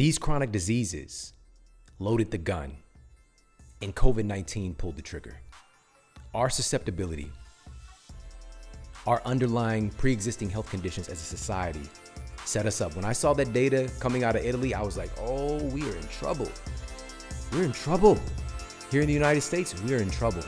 These chronic diseases loaded the gun, and COVID-19 pulled the trigger. Our susceptibility, our underlying pre-existing health conditions as a society set us up. When I saw that data coming out of Italy, I was like, oh, we are in trouble. We're in trouble. Here in the United States, we're in trouble.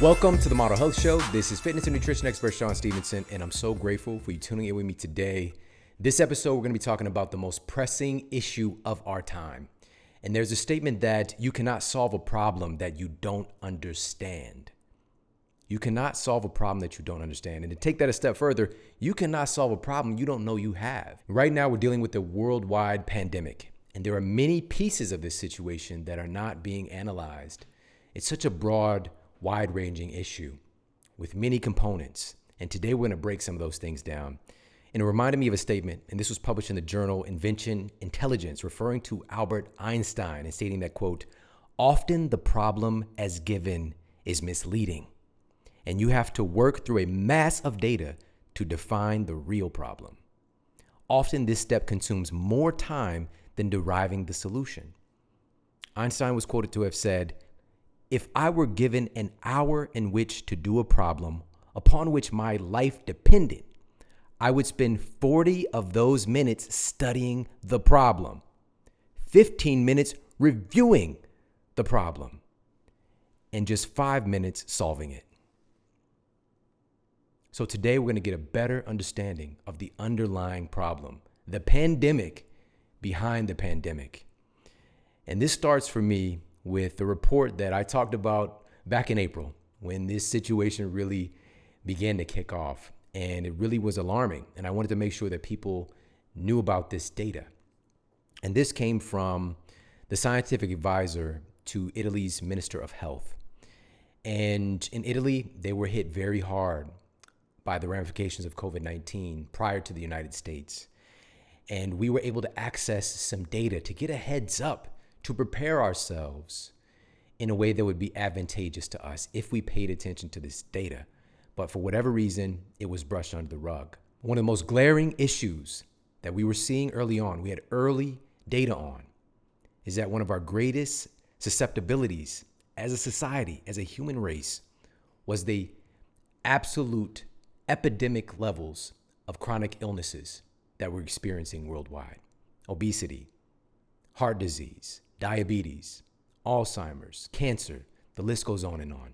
Welcome to the Model Health Show. This is fitness and nutrition expert Shawn Stevenson, and I'm so grateful for you tuning in with me today. This episode, we're going to be talking about the most pressing issue of our time. And there's a statement that you cannot solve a problem that you don't understand. You cannot solve a problem that you don't understand. And to take that a step further, you cannot solve a problem you don't know you have. Right now, we're dealing with a worldwide pandemic, and there are many pieces of this situation that are not being analyzed. It's such a broad, wide-ranging issue with many components. And today we're going to break some of those things down. And it reminded me of a statement, and this was published in the journal Invention Intelligence, referring to Albert Einstein and stating that, quote, often the problem as given is misleading, and you have to work through a mass of data to define the real problem. Often this step consumes more time than deriving the solution. Einstein was quoted to have said, if I were given an hour in which to do a problem upon which my life depended, I would spend 40 of those minutes studying the problem, 15 minutes reviewing the problem, and just 5 minutes solving it. So today we're going to get a better understanding of the underlying problem, the pandemic behind the pandemic. And this starts for me with the report that I talked about back in April when this situation really began to kick off. And it really was alarming. And I wanted to make sure that people knew about this data. And this came from the scientific advisor to Italy's Minister of Health. And in Italy, they were hit very hard by the ramifications of COVID-19 prior to the United States. And we were able to access some data to get a heads up to prepare ourselves in a way that would be advantageous to us if we paid attention to this data. But for whatever reason, it was brushed under the rug. One of the most glaring issues that we were seeing early on, we had early data on, is that one of our greatest susceptibilities as a society, as a human race, was the absolute epidemic levels of chronic illnesses that we're experiencing worldwide. Obesity, heart disease, diabetes, Alzheimer's, cancer, the list goes on and on.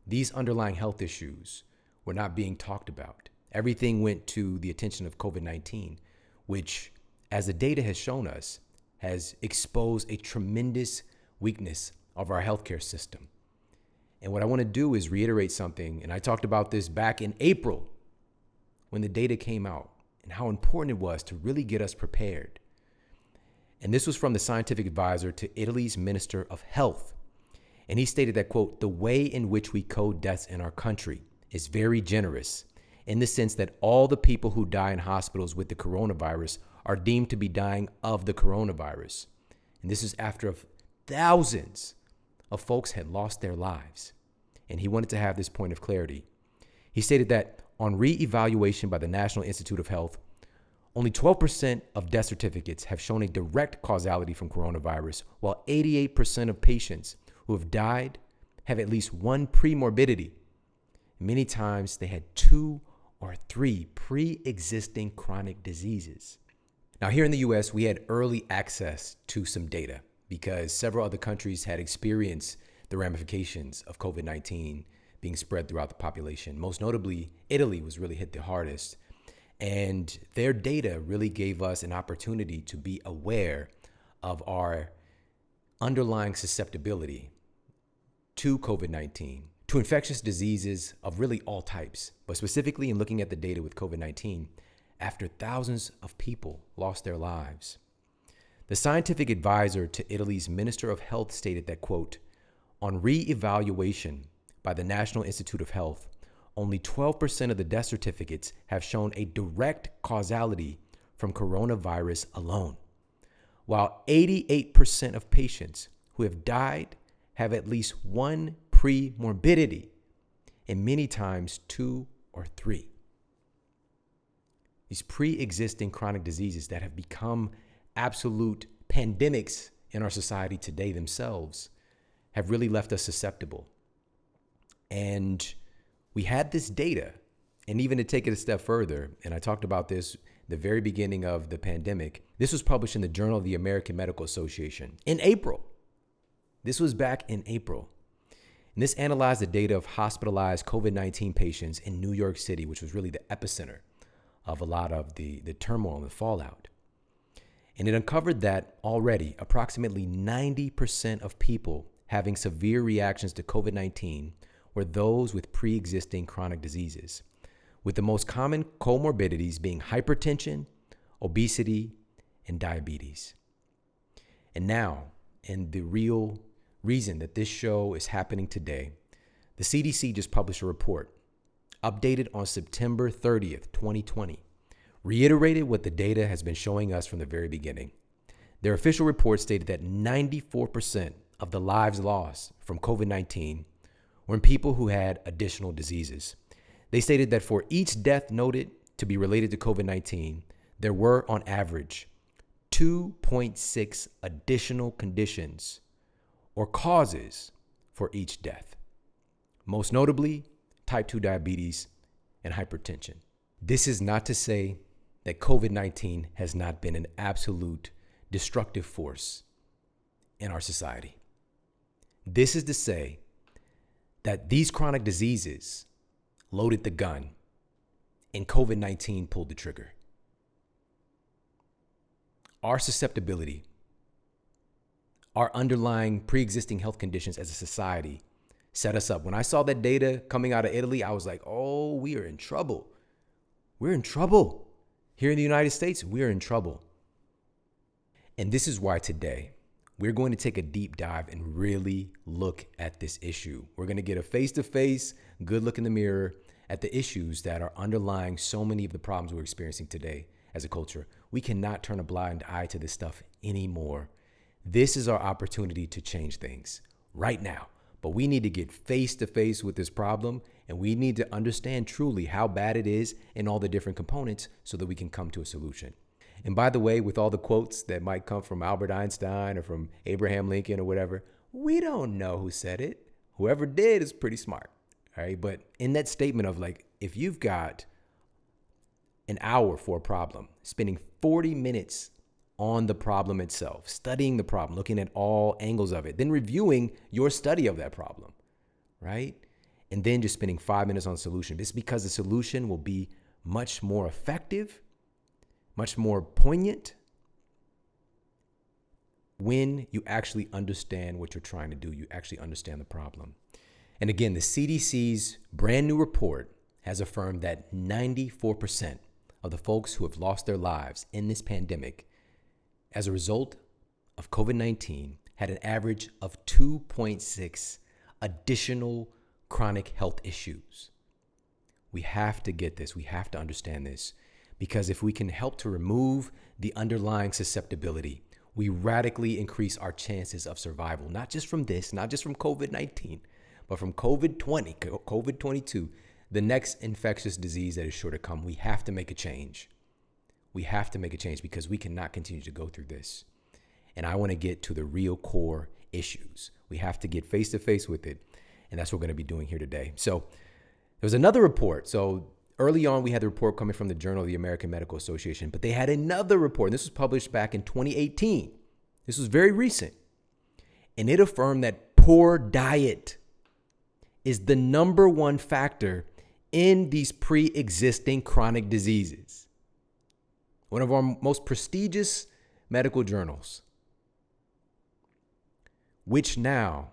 These underlying health issues were not being talked about. Everything went to the attention of COVID-19, which, as the data has shown us, has exposed a tremendous weakness of our healthcare system. And what I want to do is reiterate something, and I talked about this back in April when the data came out and how important it was to really get us prepared. And this was from the scientific advisor to Italy's Minister of Health. And he stated that, quote, the way in which we code deaths in our country is very generous in the sense that all the people who die in hospitals with the coronavirus are deemed to be dying of the coronavirus. And this is after thousands of folks had lost their lives. And he wanted to have this point of clarity. He stated that on re-evaluation by the National Institute of Health, only 12% of death certificates have shown a direct causality from coronavirus, while 88% of patients who have died have at least one premorbidity. Many times they had 2 or 3 pre-existing chronic diseases. Now here in the US, we had early access to some data because several other countries had experienced the ramifications of COVID-19 being spread throughout the population. Most notably, Italy was really hit the hardest. And their data really gave us an opportunity to be aware of our underlying susceptibility to COVID-19, to infectious diseases of really all types. But specifically in looking at the data with COVID-19, after thousands of people lost their lives, the scientific advisor to Italy's Minister of Health stated that, quote, on re-evaluation by the National Institute of Health, only 12% of the death certificates have shown a direct causality from coronavirus alone, while 88% of patients who have died have at least one pre-morbidity, and many times 2 or 3. These pre-existing chronic diseases that have become absolute pandemics in our society today themselves have really left us susceptible. And we had this data, and even to take it a step further, and I talked about this the very beginning of the pandemic. This was published in the Journal of the American Medical Association in April. This was back in April. And this analyzed the data of hospitalized COVID-19 patients in New York City, which was really the epicenter of a lot of the turmoil and the fallout. And it uncovered that already approximately 90% of people having severe reactions to COVID-19 were those with pre-existing chronic diseases, with the most common comorbidities being hypertension, obesity, and diabetes. And now, and the real reason that this show is happening today, the CDC just published a report, updated on September 30th, 2020, reiterated what the data has been showing us from the very beginning. Their official report stated that 94% of the lives lost from COVID-19 were in people who had additional diseases. They stated that for each death noted to be related to COVID-19, there were on average 2.6 additional conditions or causes for each death, most notably type 2 diabetes and hypertension. This is not to say that COVID-19 has not been an absolute destructive force in our society. This is to say that these chronic diseases loaded the gun and COVID-19 pulled the trigger. Our susceptibility, our underlying pre-existing health conditions as a society set us up. When I saw that data coming out of Italy, I was like, oh, we are in trouble. We're in trouble. Here in the United States, we're in trouble. And this is why today we're going to take a deep dive and really look at this issue. We're going to get a face-to-face, good look in the mirror at the issues that are underlying so many of the problems we're experiencing today as a culture. We cannot turn a blind eye to this stuff anymore. This is our opportunity to change things right now. But we need to get face-to-face with this problem, and we need to understand truly how bad it is and all the different components so that we can come to a solution. And by the way, with all the quotes that might come from Albert Einstein or from Abraham Lincoln or whatever, we don't know who said it. Whoever did is pretty smart, all right? But in that statement of like, if you've got an hour for a problem, spending 40 minutes on the problem itself, studying the problem, looking at all angles of it, then reviewing your study of that problem, right? And then just spending 5 minutes on the solution. It's because the solution will be much more effective, much more poignant when you actually understand what you're trying to do. You actually understand the problem. And again, the CDC's brand new report has affirmed that 94% of the folks who have lost their lives in this pandemic as a result of COVID-19 had an average of 2.6 additional chronic health issues. We have to get this. We have to understand this, because if we can help to remove the underlying susceptibility, we radically increase our chances of survival, not just from this, not just from COVID-19, but from COVID-20, COVID-22, the next infectious disease that is sure to come. We have to make a change. We have to make a change because we cannot continue to go through this. And I want to get to the real core issues. We have to get face to face with it. And that's what we're going to be doing here today. So there was another report. So early on, we had the report coming from the Journal of the American Medical Association, but they had another report. And this was published back in 2018. This was very recent. And it affirmed that poor diet is the number one factor in these pre-existing chronic diseases. One of our most prestigious medical journals, which now,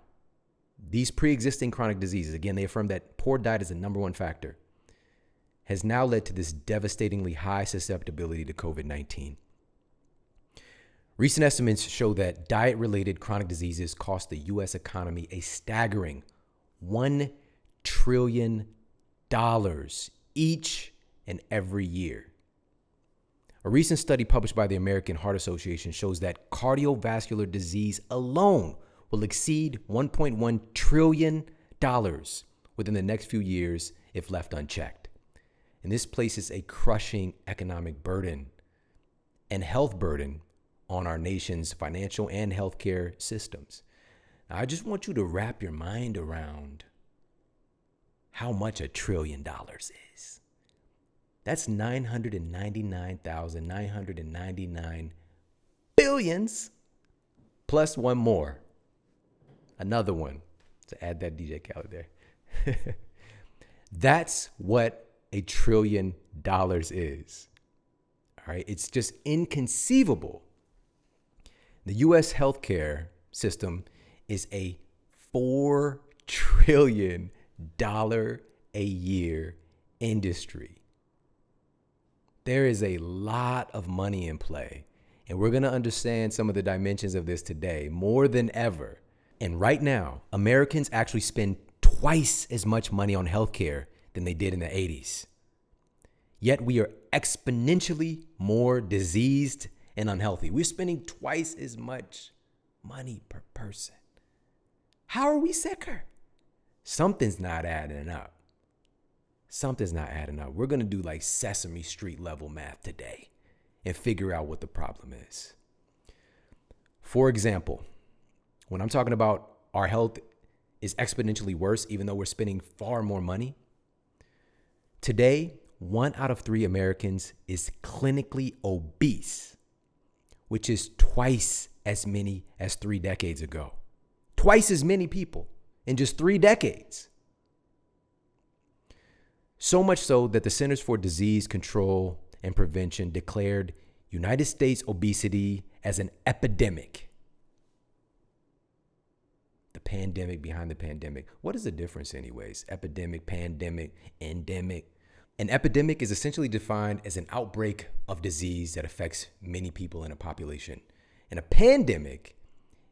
these pre-existing chronic diseases, again, they affirm that poor diet is the number one factor, has now led to this devastatingly high susceptibility to COVID-19. Recent estimates show that diet-related chronic diseases cost the U.S. economy a staggering $1 trillion each and every year. A recent study published by the American Heart Association shows that cardiovascular disease alone will exceed $1.1 trillion within the next few years if left unchecked. And this places a crushing economic burden and health burden on our nation's financial and healthcare systems. Now, I just want you to wrap your mind around how much $1 trillion is. That's 999,999 billions plus one more. Another one to add that DJ Khaled there. That's what $1 trillion is. All right. It's just inconceivable. The U.S. healthcare system is a $4 trillion a year industry. There is a lot of money in play, and we're going to understand some of the dimensions of this today more than ever. And right now, Americans actually spend twice as much money on healthcare than they did in the 80s. Yet we are exponentially more diseased and unhealthy. We're spending twice as much money per person. How are we sicker? Something's not adding up. Something's not adding up. We're going to do like Sesame Street level math today and figure out what the problem is. For example, when I'm talking about our health is exponentially worse, even though we're spending far more money, today, 1 out of 3 Americans is clinically obese, which is twice as many as 3 decades ago. Twice as many people in just 3 decades. So much so that the Centers for Disease Control and Prevention declared United States obesity as an epidemic. The pandemic behind the pandemic. What is the difference anyways? Epidemic, pandemic, endemic. An epidemic is essentially defined as an outbreak of disease that affects many people in a population. And a pandemic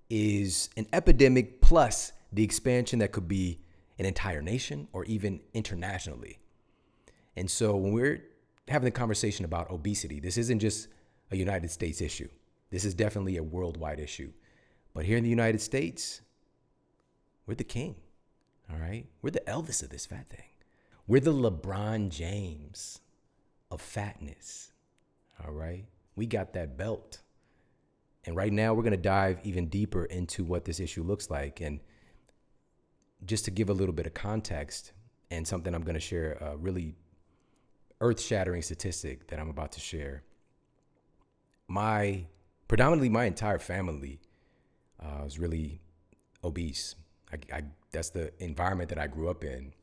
is an epidemic plus the expansion that could be an entire nation or even internationally. And so when we're having a conversation about obesity, this isn't just a United States issue. This is definitely a worldwide issue. But here in the United States, we're the king, all right? We're the Elvis of this fat thing. We're the LeBron James of fatness, all right? We got that belt. And right now, we're going to dive even deeper into what this issue looks like. And just to give a little bit of context and something I'm going to share, a really earth-shattering statistic that I'm about to share. Predominantly my entire family was really obese. That's the environment that I grew up in,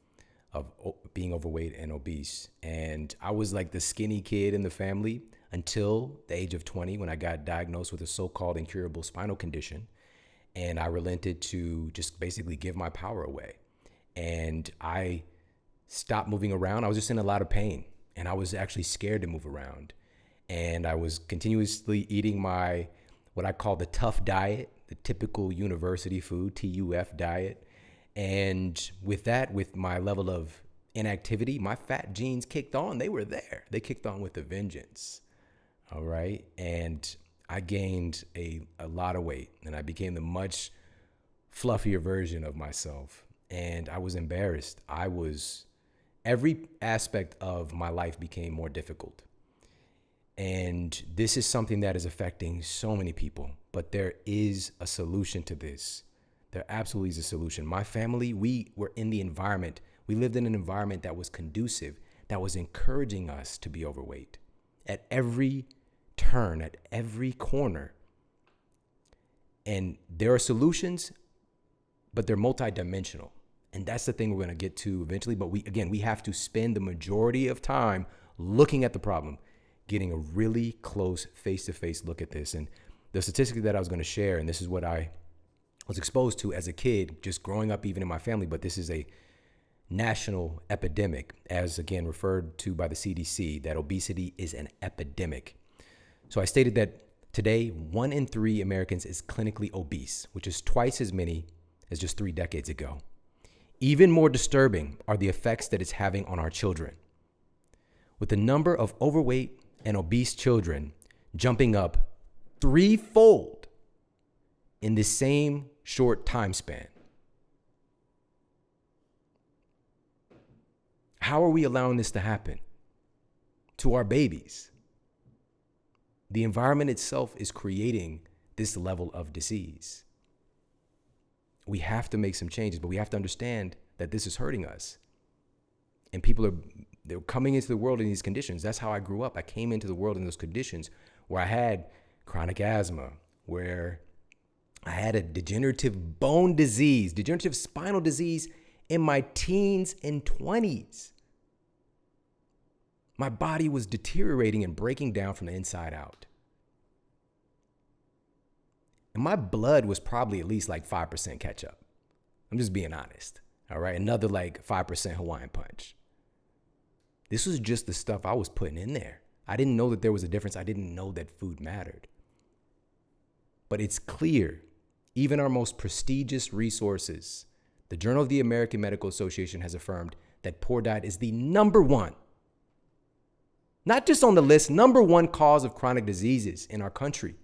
of being overweight and obese. And I was like the skinny kid in the family until the age of 20 when I got diagnosed with a so-called incurable spinal condition. And I relented to just basically give my power away. And I stopped moving around. I was just in a lot of pain. And I was actually scared to move around. And I was continuously eating what I call the tough diet, the typical university food, TUF diet. And with my level of inactivity, my fat genes kicked on. They were there. They kicked on with a vengeance. All right. And I gained a lot of weight, and I became the much fluffier version of myself. And I was embarrassed. Every aspect of my life became more difficult. And this is something that is affecting so many people, but there is a solution to this. There absolutely is a solution. My family, we were in the environment. We lived in an environment that was conducive, that was encouraging us to be overweight at every turn, at every corner. And there are solutions, but they're multidimensional. And that's the thing we're going to get to eventually. But we have to spend the majority of time looking at the problem, getting a really close face-to-face look at this. And the statistic that I was going to share, and this is what I was exposed to as a kid, just growing up even in my family, but this is a national epidemic, as again referred to by the CDC, that obesity is an epidemic. So I stated that today, 1 in 3 Americans is clinically obese, which is twice as many as just 3 decades ago. Even more disturbing are the effects that it's having on our children, with the number of overweight and obese children jumping up threefold in the same short time span. How are we allowing this to happen to our babies? The environment itself is creating this level of disease. We have to make some changes, but we have to understand that this is hurting us. And they're coming into the world in these conditions. That's how I grew up. I came into the world in those conditions where I had chronic asthma, where I had a degenerative bone disease, degenerative spinal disease in my teens and 20s. My body was deteriorating and breaking down from the inside out. And my blood was probably at least like 5% ketchup. I'm just being honest. All right. Another like 5% Hawaiian punch. This was just the stuff I was putting in there. I didn't know that there was a difference. I didn't know that food mattered. But it's clear, even our most prestigious resources, the Journal of the American Medical Association has affirmed that poor diet is the number one, not just on the list, number one cause of chronic diseases in our country.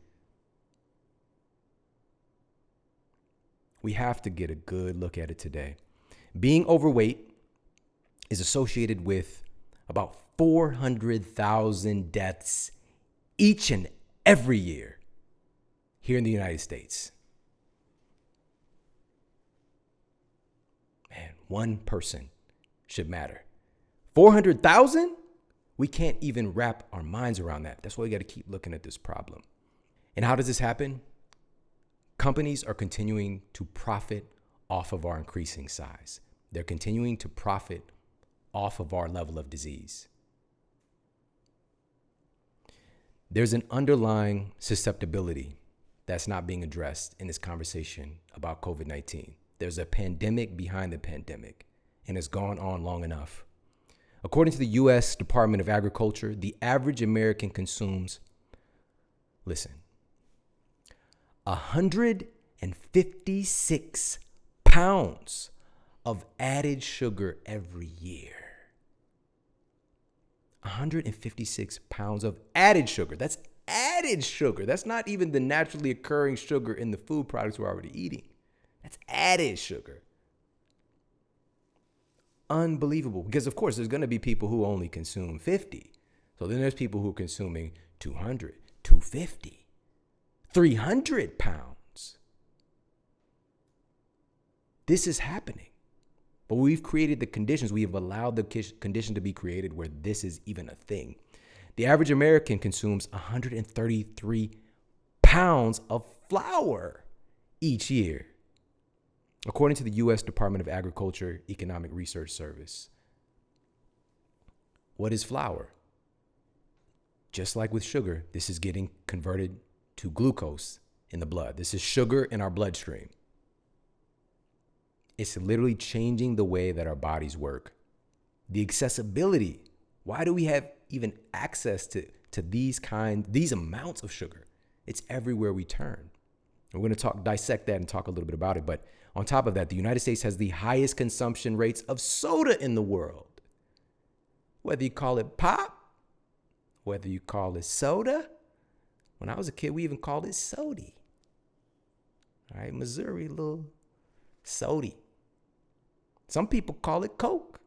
We have to get a good look at it today. Being overweight is associated with about 400,000 deaths each and every year here in the United States. Man, one person should matter. 400,000? We can't even wrap our minds around that. That's why we got to keep looking at this problem. And how does this happen? Companies are continuing to profit off of our increasing size. They're continuing to profit off of our level of disease. There's an underlying susceptibility that's not being addressed in this conversation about COVID-19. There's a pandemic behind the pandemic, and it's gone on long enough. According to the U.S. Department of Agriculture, the average American consumes, listen, 156 pounds of added sugar every year. 156 pounds of added sugar. That's added sugar. That's not even the naturally occurring sugar in the food products we're already eating. That's added sugar. Unbelievable. Because, of course, there's going to be people who only consume 50. So then there's people who are consuming 200, 250, 300 pounds. This is happening. But we've created the conditions. We have allowed the condition to be created where this is even a thing. The average American consumes 133 pounds of flour each year, according to the U.S. Department of Agriculture Economic Research Service. What is flour? Just like with sugar, this is getting converted to glucose in the blood. This is sugar in our bloodstream. It's literally changing the way that our bodies work. The accessibility. Why do we have even access to these amounts of sugar? It's everywhere we turn. And we're going to dissect that and talk a little bit about it. But on top of that, the United States has the highest consumption rates of soda in the world. Whether you call it pop, whether you call it soda. When I was a kid, we even called it sody. All right, Missouri, little sody. Some people call it Coke.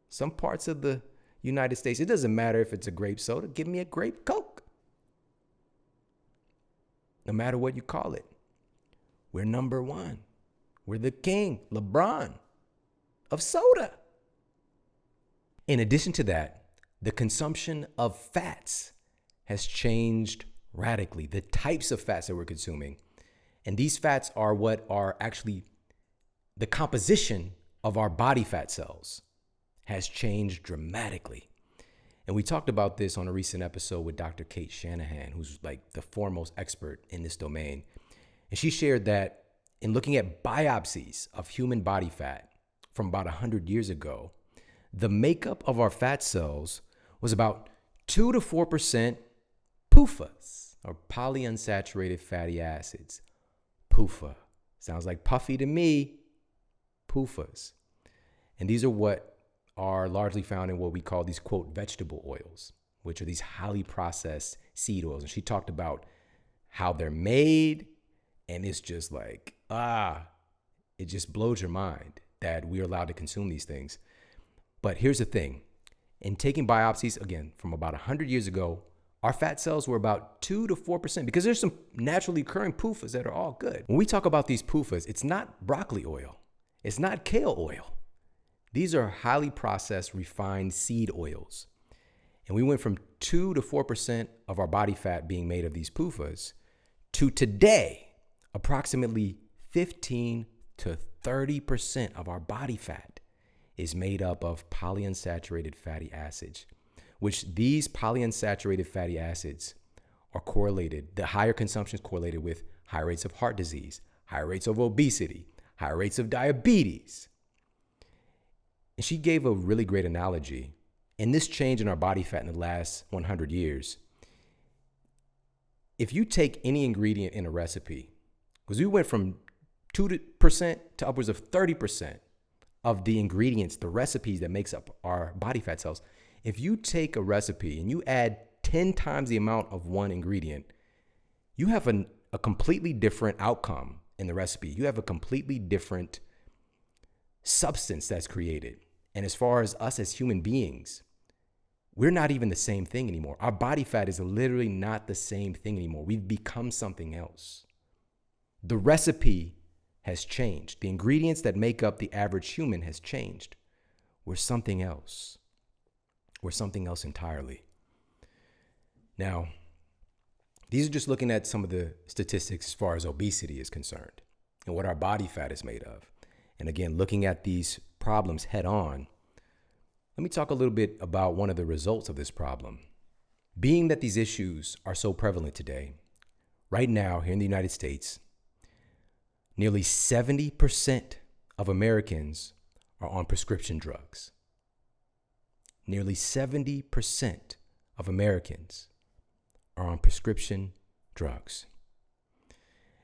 Some parts of the United States, it doesn't matter if it's a grape soda. Give me a grape Coke. No matter what you call it. We're number one. We're the king, LeBron, of soda. In addition to that, the consumption of fats has changed radically. The types of fats that we're consuming. And these fats are what are actually the composition of our body fat cells has changed dramatically. And we talked about this on a recent episode with Dr. Kate Shanahan, who's like the foremost expert in this domain. And she shared that in looking at biopsies of human body fat from about 100 years ago, the makeup of our fat cells was about 2 to 4% PUFAs, or polyunsaturated fatty acids. PUFA. Sounds like puffy to me. PUFAs. And these are what are largely found in what we call these, quote, vegetable oils, which are these highly processed seed oils. And she talked about how they're made. And it's just like, it just blows your mind that we're allowed to consume these things. But here's the thing. In taking biopsies, again, from about 100 years ago, our fat cells were about 2 to 4% because there's some naturally occurring PUFAs that are all good. When we talk about these PUFAs, it's not broccoli oil. It's not kale oil. These are highly processed, refined seed oils. And we went from 2 to 4% of our body fat being made of these PUFAs to today, approximately 15 to 30% of our body fat is made up of polyunsaturated fatty acids, which these polyunsaturated fatty acids are correlated. The higher consumption is correlated with high rates of heart disease, high rates of obesity, high rates of diabetes. And she gave a really great analogy. In this change in our body fat in the last 100 years, if you take any ingredient in a recipe, because we went from 2% to upwards of 30% of the ingredients, the recipes that makes up our body fat cells. If you take a recipe and you add 10 times the amount of one ingredient, you have a completely different outcome in the recipe. You have a completely different substance that's created. And as far as us as human beings, we're not even the same thing anymore. Our body fat is literally not the same thing anymore. We've become something else. The recipe has changed. The ingredients that make up the average human has changed. We're something else. We're something else entirely. Now, these are just looking at some of the statistics as far as obesity is concerned and what our body fat is made of. And again, looking at these problems head on, let me talk a little bit about one of the results of this problem. Being that these issues are so prevalent today, right now here in the United States, nearly 70% of Americans are on prescription drugs. Nearly 70% of Americans are on prescription drugs.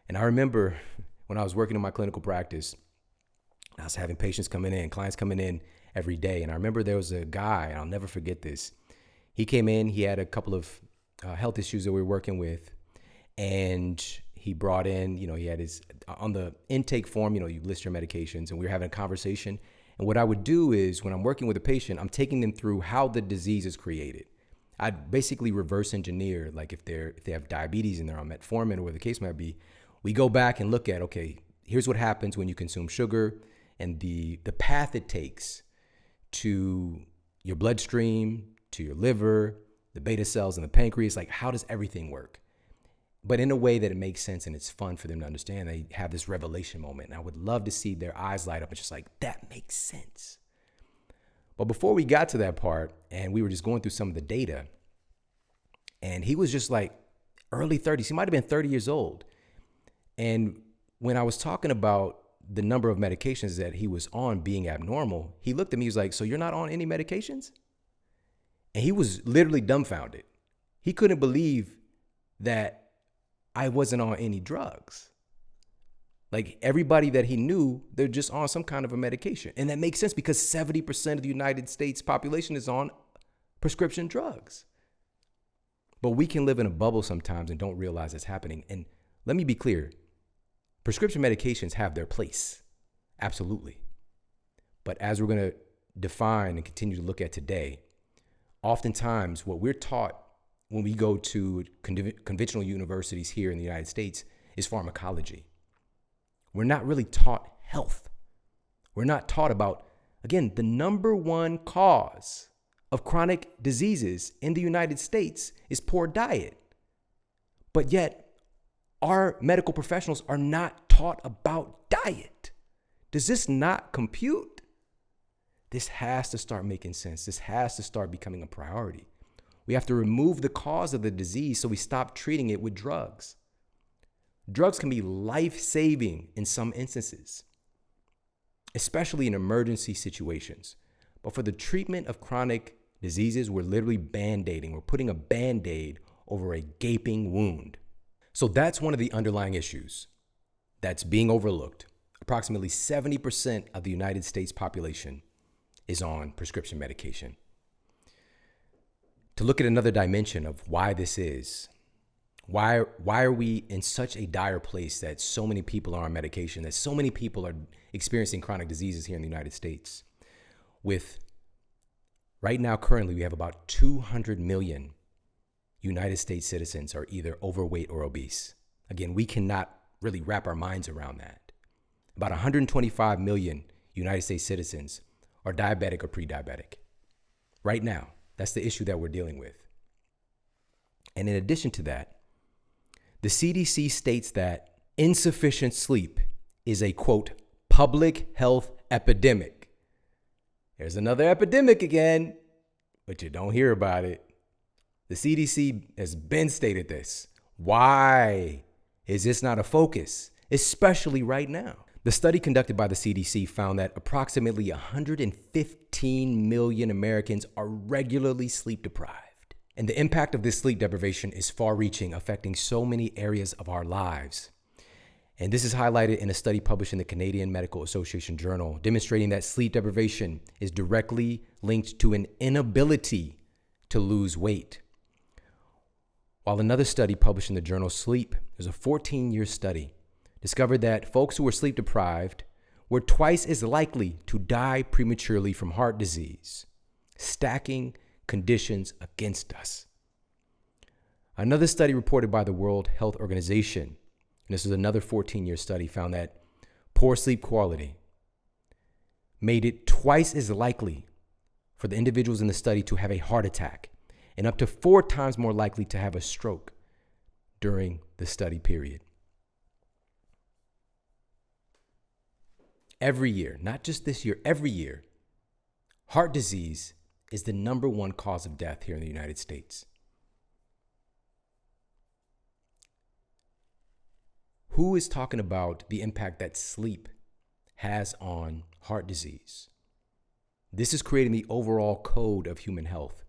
And I remember when I was working in my clinical practice, I was having patients coming in, clients coming in every day. And I remember there was a guy, and I'll never forget this. He came in, he had a couple of health issues that we were working with. And he brought in, he had his, on the intake form, you list your medications, and we were having a conversation. And what I would do is when I'm working with a patient, I'm taking them through how the disease is created. I'd basically reverse engineer, like if they have diabetes and they're on metformin or whatever the case might be, we go back and look at, okay, here's what happens when you consume sugar and the path it takes to your bloodstream, to your liver, the beta cells and the pancreas, like how does everything work? But in a way that it makes sense and it's fun for them to understand. They have this revelation moment. And I would love to see their eyes light up and just like, that makes sense. But before we got to that part and we were just going through some of the data, and he was just like early 30s. He might have been 30 years old. And when I was talking about the number of medications that he was on being abnormal, he looked at me, he was like, so you're not on any medications? And he was literally dumbfounded. He couldn't believe that I wasn't on any drugs. Like everybody that he knew, they're just on some kind of a medication. And that makes sense because 70% of the United States population is on prescription drugs. But we can live in a bubble sometimes and don't realize it's happening. And let me be clear, prescription medications have their place. Absolutely. But as we're going to define and continue to look at today, oftentimes what we're taught when we go to conventional universities here in the United States is pharmacology. We're not really taught health. We're not taught about, again, the number one cause of chronic diseases in the United States is poor diet. But yet, our medical professionals are not taught about diet. Does this not compute? This has to start making sense. This has to start becoming a priority. We have to remove the cause of the disease so we stop treating it with drugs. Drugs can be life-saving in some instances, especially in emergency situations. But for the treatment of chronic diseases, we're literally band-aiding. We're putting a band-aid over a gaping wound. So that's one of the underlying issues that's being overlooked. Approximately 70% of the United States population is on prescription medication. To look at another dimension of why this is, why are we in such a dire place that so many people are on medication, that so many people are experiencing chronic diseases here in the United States? With right now, currently, we have about 200 million United States citizens are either overweight or obese. Again, we cannot really wrap our minds around that. About 125 million United States citizens are diabetic or pre-diabetic. Right now, that's the issue that we're dealing with. And in addition to that, the CDC states that insufficient sleep is a, quote, public health epidemic. There's another epidemic again, but you don't hear about it. The CDC has been stated this. Why is this not a focus, especially right now? The study conducted by the CDC found that approximately 115 million Americans are regularly sleep deprived. And the impact of this sleep deprivation is far-reaching, affecting so many areas of our lives. And this is highlighted in a study published in the Canadian Medical Association Journal, demonstrating that sleep deprivation is directly linked to an inability to lose weight. While another study published in the journal Sleep, there's a 14-year study, discovered that folks who were sleep deprived were twice as likely to die prematurely from heart disease, stacking conditions against us. Another study reported by the World Health Organization, and this is another 14-year study, found that poor sleep quality made it twice as likely for the individuals in the study to have a heart attack and up to 4 times more likely to have a stroke during the study period. Every year, not just this year, every year, heart disease is the number 1 cause of death here in the United States. Who is talking about the impact that sleep has on heart disease? This is creating the overall code of human health.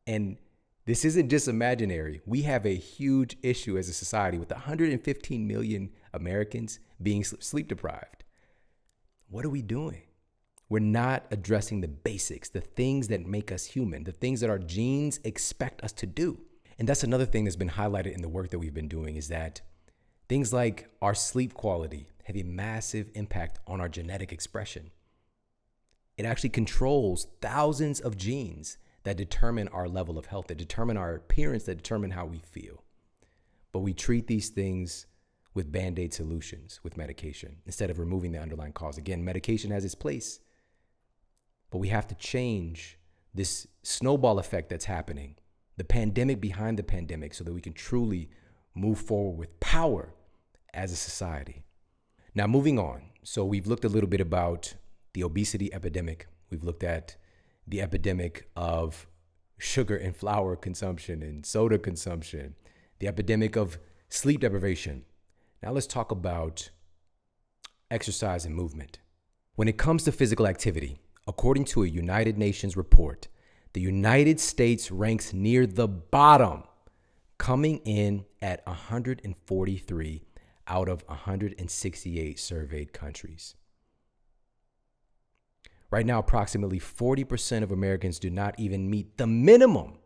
And this isn't just imaginary. We have a huge issue as a society with 115 million Americans being sleep deprived. What are we doing? We're not addressing the basics, the things that make us human, the things that our genes expect us to do. And that's another thing that's been highlighted in the work that we've been doing, is that things like our sleep quality have a massive impact on our genetic expression. It actually controls thousands of genes that determine our level of health, that determine our appearance, that determine how we feel. But we treat these things with Band-Aid solutions, with medication, instead of removing the underlying cause. Again, medication has its place, but we have to change this snowball effect that's happening, the pandemic behind the pandemic, so that we can truly move forward with power as a society. Now, moving on. So we've looked a little bit about the obesity epidemic. We've looked at the epidemic of sugar and flour consumption and soda consumption, the epidemic of sleep deprivation. Now let's talk about exercise and movement. When it comes to physical activity, according to a United Nations report, the United States ranks near the bottom, coming in at 143 out of 168 surveyed countries. Right now, approximately 40% of Americans do not even meet the minimum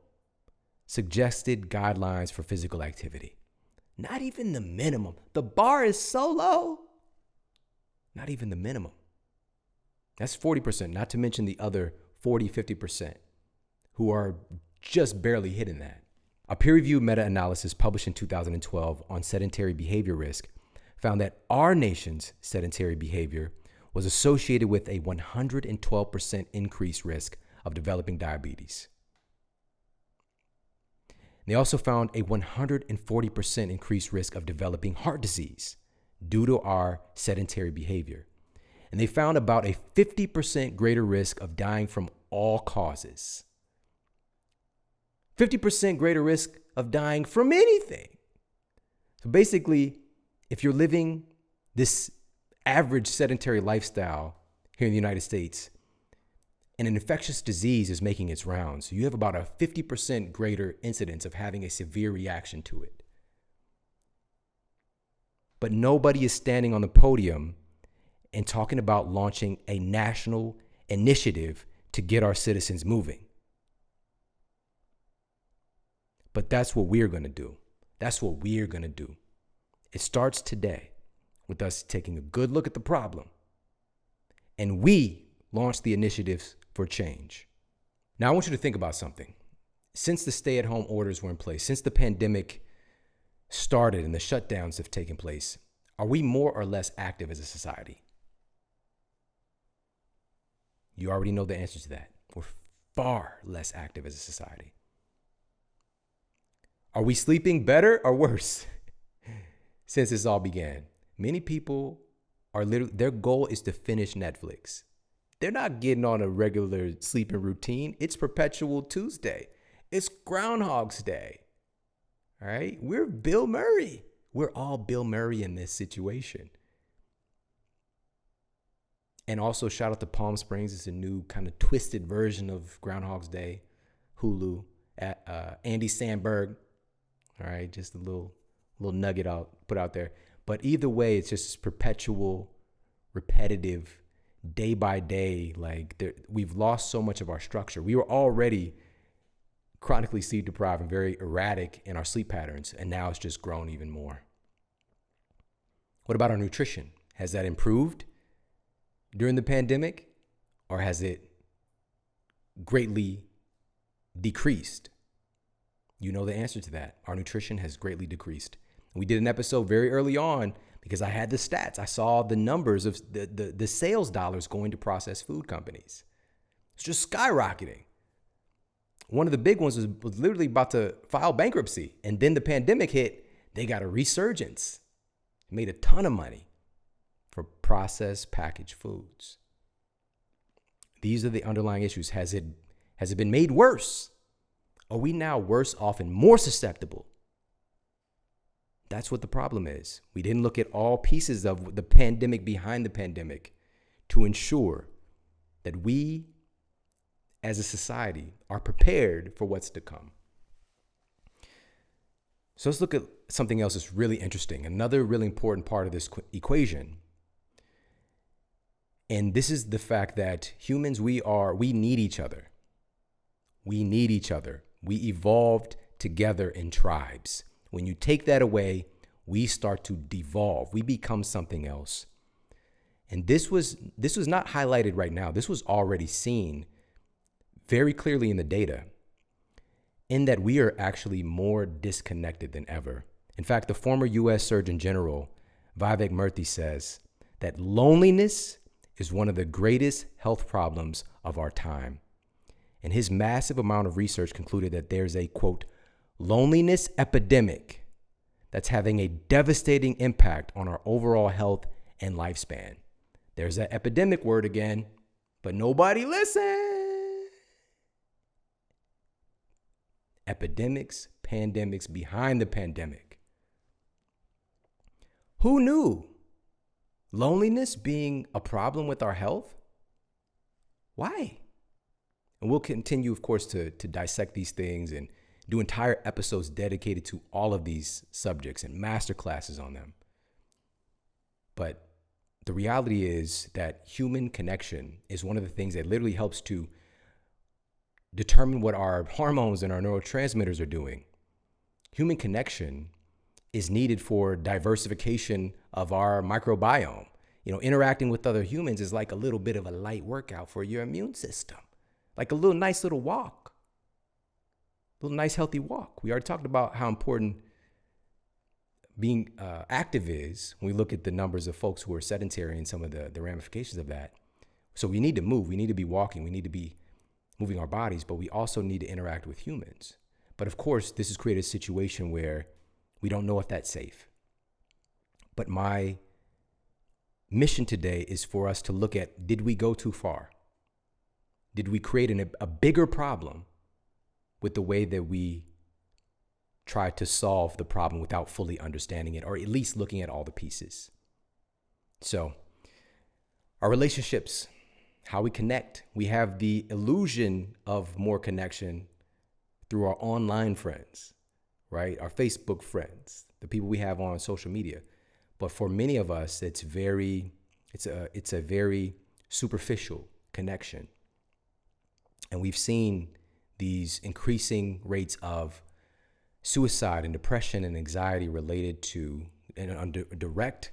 suggested guidelines for physical activity. Not even the minimum. The bar is so low. Not even the minimum. That's 40%, not to mention the other 40, 50% who are just barely hitting that. A peer-reviewed meta-analysis published in 2012 on sedentary behavior risk found that our nation's sedentary behavior was associated with a 112% increased risk of developing diabetes. They also found a 140% increased risk of developing heart disease due to our sedentary behavior. And they found about a 50% greater risk of dying from all causes. 50% greater risk of dying from anything. So basically, if you're living this average sedentary lifestyle here in the United States, and an infectious disease is making its rounds, you have about a 50% greater incidence of having a severe reaction to it. But nobody is standing on the podium and talking about launching a national initiative to get our citizens moving. But that's what we're going to do. That's what we're going to do. It starts today with us taking a good look at the problem. And we launch the initiatives for change. Now, I want you to think about something. Since the stay-at-home orders were in place, since the pandemic started and the shutdowns have taken place, are we more or less active as a society? You already know the answer to that. We're far less active as a society. Are we sleeping better or worse since this all began? Many people are their goal is to finish Netflix. They're not getting on a regular sleeping routine. It's perpetual Tuesday. It's Groundhog's Day. All right? We're Bill Murray. We're all Bill Murray in this situation. And also shout out to Palm Springs. It's a new kind of twisted version of Groundhog's Day. Hulu. Andy Samberg. All right, just a little nugget put out there. But either way, it's just perpetual, repetitive, day by day. We've lost so much of our structure. We were already chronically sleep deprived and very erratic in our sleep patterns, and now it's just grown even more. What about our nutrition? Has that improved during the pandemic, or has it greatly decreased? You know the answer to that. Our nutrition has greatly decreased. We did an episode very early on because I had the stats. I saw the numbers of the sales dollars going to processed food companies. It's just skyrocketing. One of the big ones was literally about to file bankruptcy. And then the pandemic hit. They got a resurgence. Made a ton of money for processed packaged foods. These are the underlying issues. Has it been made worse? Are we now worse off and more susceptible? That's what the problem is. We didn't look at all pieces of the pandemic behind the pandemic to ensure that we, as a society, are prepared for what's to come. So let's look at something else that's really interesting. Another really important part of this equation. And this is the fact that humans, we need each other. We need each other. We evolved together in tribes. When you take that away, we start to devolve. We become something else. And this was not highlighted right now. This was already seen very clearly in the data, in that we are actually more disconnected than ever. In fact, the former U.S. Surgeon General, Vivek Murthy, says that loneliness is one of the greatest health problems of our time. And his massive amount of research concluded that there's a, quote, loneliness epidemic that's having a devastating impact on our overall health and lifespan. There's that epidemic word again, but nobody listens. Epidemics, pandemics behind the pandemic. Who knew loneliness being a problem with our health? Why? And we'll continue, of course, to dissect these things and do entire episodes dedicated to all of these subjects and masterclasses on them. But the reality is that human connection is one of the things that literally helps to determine what our hormones and our neurotransmitters are doing. Human connection is needed for diversification of our microbiome. Interacting with other humans is like a little bit of a light workout for your immune system. Like a nice little walk. A little nice healthy walk. We already talked about how important being active is when we look at the numbers of folks who are sedentary and some of the ramifications of that. So we need to move. We need to be walking. We need to be moving our bodies, but we also need to interact with humans. But of course, this has created a situation where we don't know if that's safe. But my mission today is for us to look at, did we go too far? Did we create a bigger problem with the way that we try to solve the problem without fully understanding it, or at least looking at all the pieces? So our relationships, how we connect, we have the illusion of more connection through our online friends, right? Our Facebook friends, the people we have on social media. But for many of us, it's a very superficial connection. And we've seen these increasing rates of suicide and depression and anxiety related to and under direct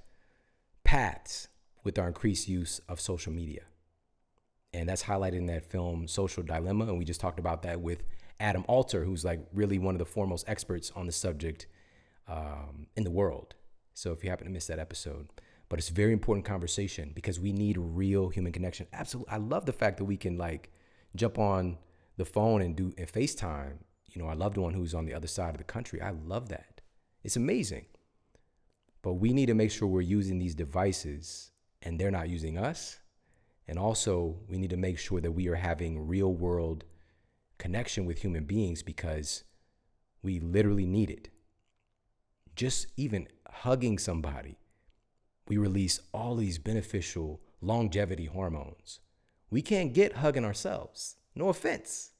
paths with our increased use of social media. And that's highlighted in that film, Social Dilemma. And we just talked about that with Adam Alter, who's like really one of the foremost experts on the subject in the world. So if you happen to miss that episode, but it's a very important conversation because we need real human connection. Absolutely. I love the fact that we can like jump on the phone and FaceTime, our loved one who's on the other side of the country. I love that. It's amazing. But we need to make sure we're using these devices and they're not using us. And also we need to make sure that we are having real world connection with human beings because we literally need it. Just even hugging somebody, we release all these beneficial longevity hormones. We can't get hugging ourselves. No offense.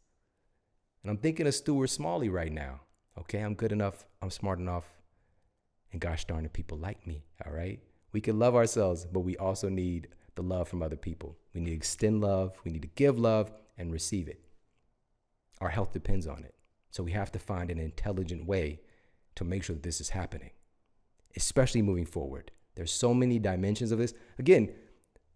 And I'm thinking of Stuart Smalley right now. Okay, I'm good enough. I'm smart enough. And gosh darn it, people like me. All right. We can love ourselves, but we also need the love from other people. We need to extend love. We need to give love and receive it. Our health depends on it. So we have to find an intelligent way to make sure that this is happening, especially moving forward. There's so many dimensions of this. Again,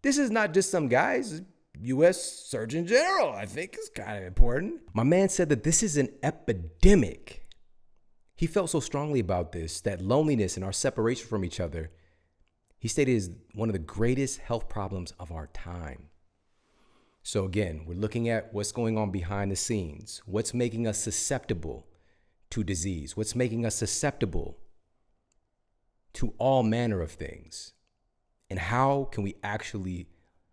this is not just some guys. U.S. Surgeon General, I think, is kind of important. My man said that this is an epidemic. He felt so strongly about this, that loneliness and our separation from each other, he stated is one of the greatest health problems of our time. So again, we're looking at what's going on behind the scenes, what's making us susceptible to disease, what's making us susceptible to all manner of things, and how can we actually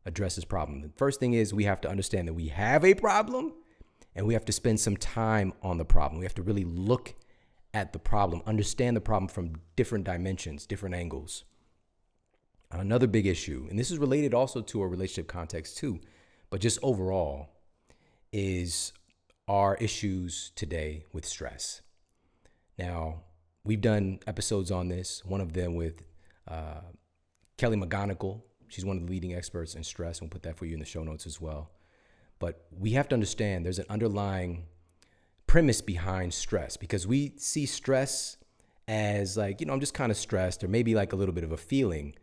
address this problem. The first thing is we have to understand that we have a problem and we have to spend some time on the problem. We have to really look at the problem, understand the problem from different dimensions, different angles. Another big issue, and this is related also to a relationship context too, but just overall, is our issues today with stress. Now, we've done episodes on this, one of them with Kelly McGonigal. She's one of the leading experts in stress. We'll put that for you in the show notes as well. But we have to understand there's an underlying premise behind stress because we see stress as like, I'm just kind of stressed or maybe like a little bit of a feeling.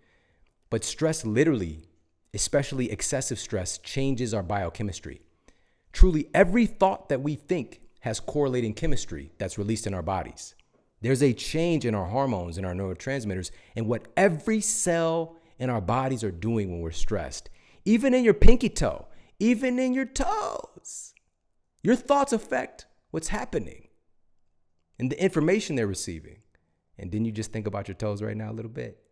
But stress literally, especially excessive stress, changes our biochemistry. Truly, every thought that we think has correlating chemistry that's released in our bodies. There's a change in our hormones and our neurotransmitters and what every cell in our bodies are doing when we're stressed. Even in your pinky toe, even in your toes. Your thoughts affect what's happening and the information they're receiving. And didn't you just think about your toes right now a little bit?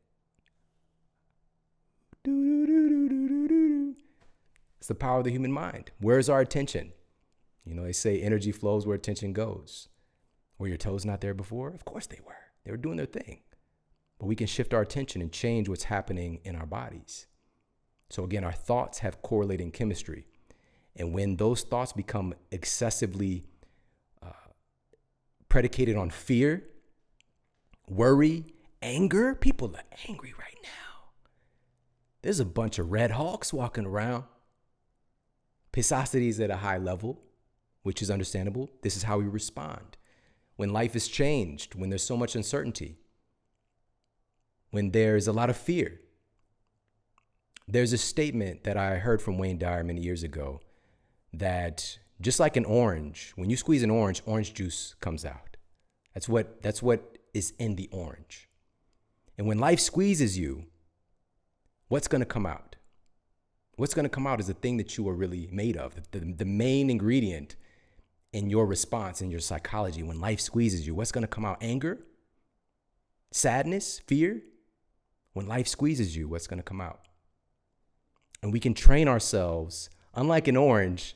It's the power of the human mind. Where's our attention? They say energy flows where attention goes. Were your toes not there before? Of course they were. They were doing their thing. But we can shift our attention and change what's happening in our bodies. So again, our thoughts have correlating chemistry. And when those thoughts become excessively predicated on fear, worry, anger, people are angry right now. There's a bunch of red hawks walking around. Pissosity is at a high level, which is understandable. This is how we respond. When life is changed, when there's so much uncertainty, when there's a lot of fear. There's a statement that I heard from Wayne Dyer many years ago that just like an orange, when you squeeze an orange, orange juice comes out. That's what is in the orange. And when life squeezes you, what's going to come out? What's going to come out is the thing that you are really made of, the main ingredient in your response, in your psychology. When life squeezes you, what's going to come out? Anger? Sadness? Fear? When life squeezes you, what's going to come out? And we can train ourselves, unlike an orange,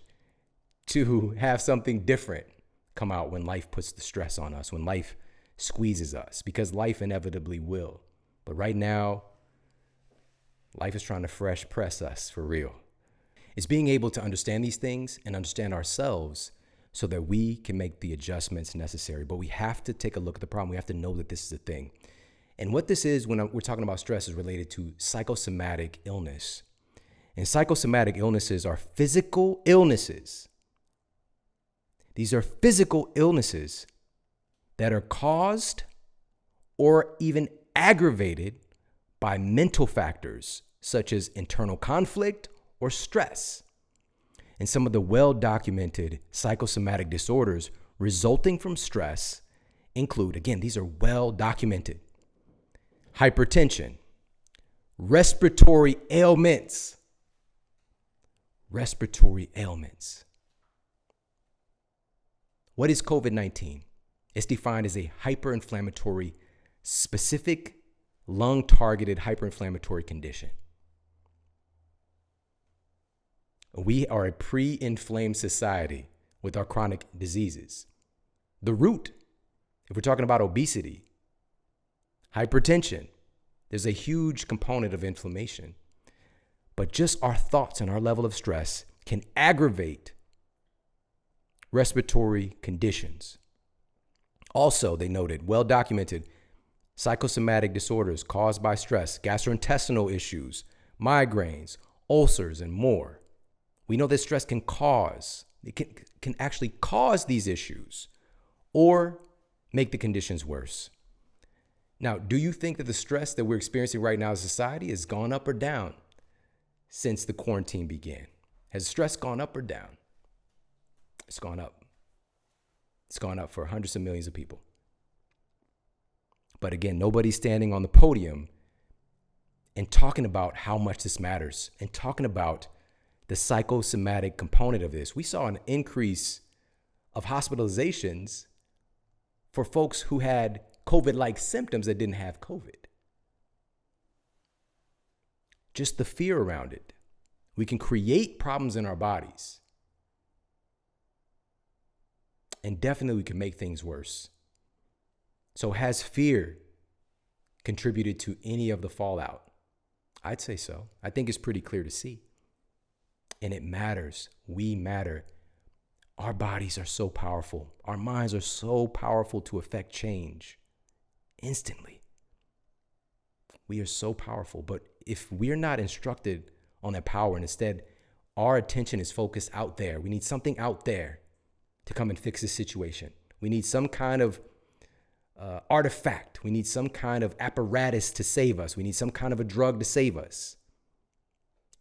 to have something different come out when life puts the stress on us, when life squeezes us, because life inevitably will. But right now, life is trying to fresh press us for real. It's being able to understand these things and understand ourselves so that we can make the adjustments necessary. But we have to take a look at the problem. We have to know that this is a thing. And what this is when we're talking about stress is related to psychosomatic illness. And psychosomatic illnesses are physical illnesses. These are physical illnesses that are caused or even aggravated by mental factors such as internal conflict or stress. And some of the well-documented psychosomatic disorders resulting from stress include, again, these are well-documented: hypertension, respiratory ailments. Respiratory ailments. What is COVID-19? It's defined as a hyperinflammatory, specific lung-targeted hyperinflammatory condition. We are a pre-inflamed society with our chronic diseases. The root, if we're talking about obesity, hypertension, there's a huge component of inflammation. But just our thoughts and our level of stress can aggravate respiratory conditions. Also, they noted, well documented, psychosomatic disorders caused by stress, gastrointestinal issues, migraines, ulcers, and more. We know that stress can actually cause these issues or make the conditions worse. Now, do you think that the stress that we're experiencing right now as a society has gone up or down since the quarantine began? Has stress gone up or down? It's gone up. It's gone up for hundreds of millions of people. But again, nobody's standing on the podium and talking about how much this matters and talking about the psychosomatic component of this. We saw an increase of hospitalizations for folks who had COVID-like symptoms that didn't have COVID. Just the fear around it. We can create problems in our bodies. And definitely we can make things worse. So has fear contributed to any of the fallout? I'd say so. I think it's pretty clear to see. And it matters. We matter. Our bodies are so powerful. Our minds are so powerful to affect change instantly. We are so powerful. But if we're not instructed on that power, and instead our attention is focused out there, we need something out there to come and fix this situation. We need some kind of artifact. We need some kind of apparatus to save us. We need some kind of a drug to save us.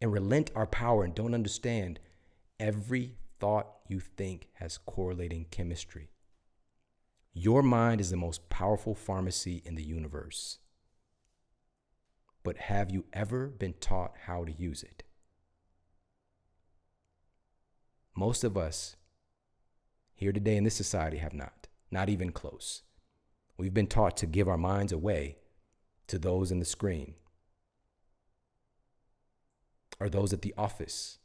And relent our power and don't understand every thought you think has correlating chemistry. Your mind is the most powerful pharmacy in the universe. But have you ever been taught how to use it? Most of us here today in this society have not even close. We've been taught to give our minds away to those in the screen or those at the office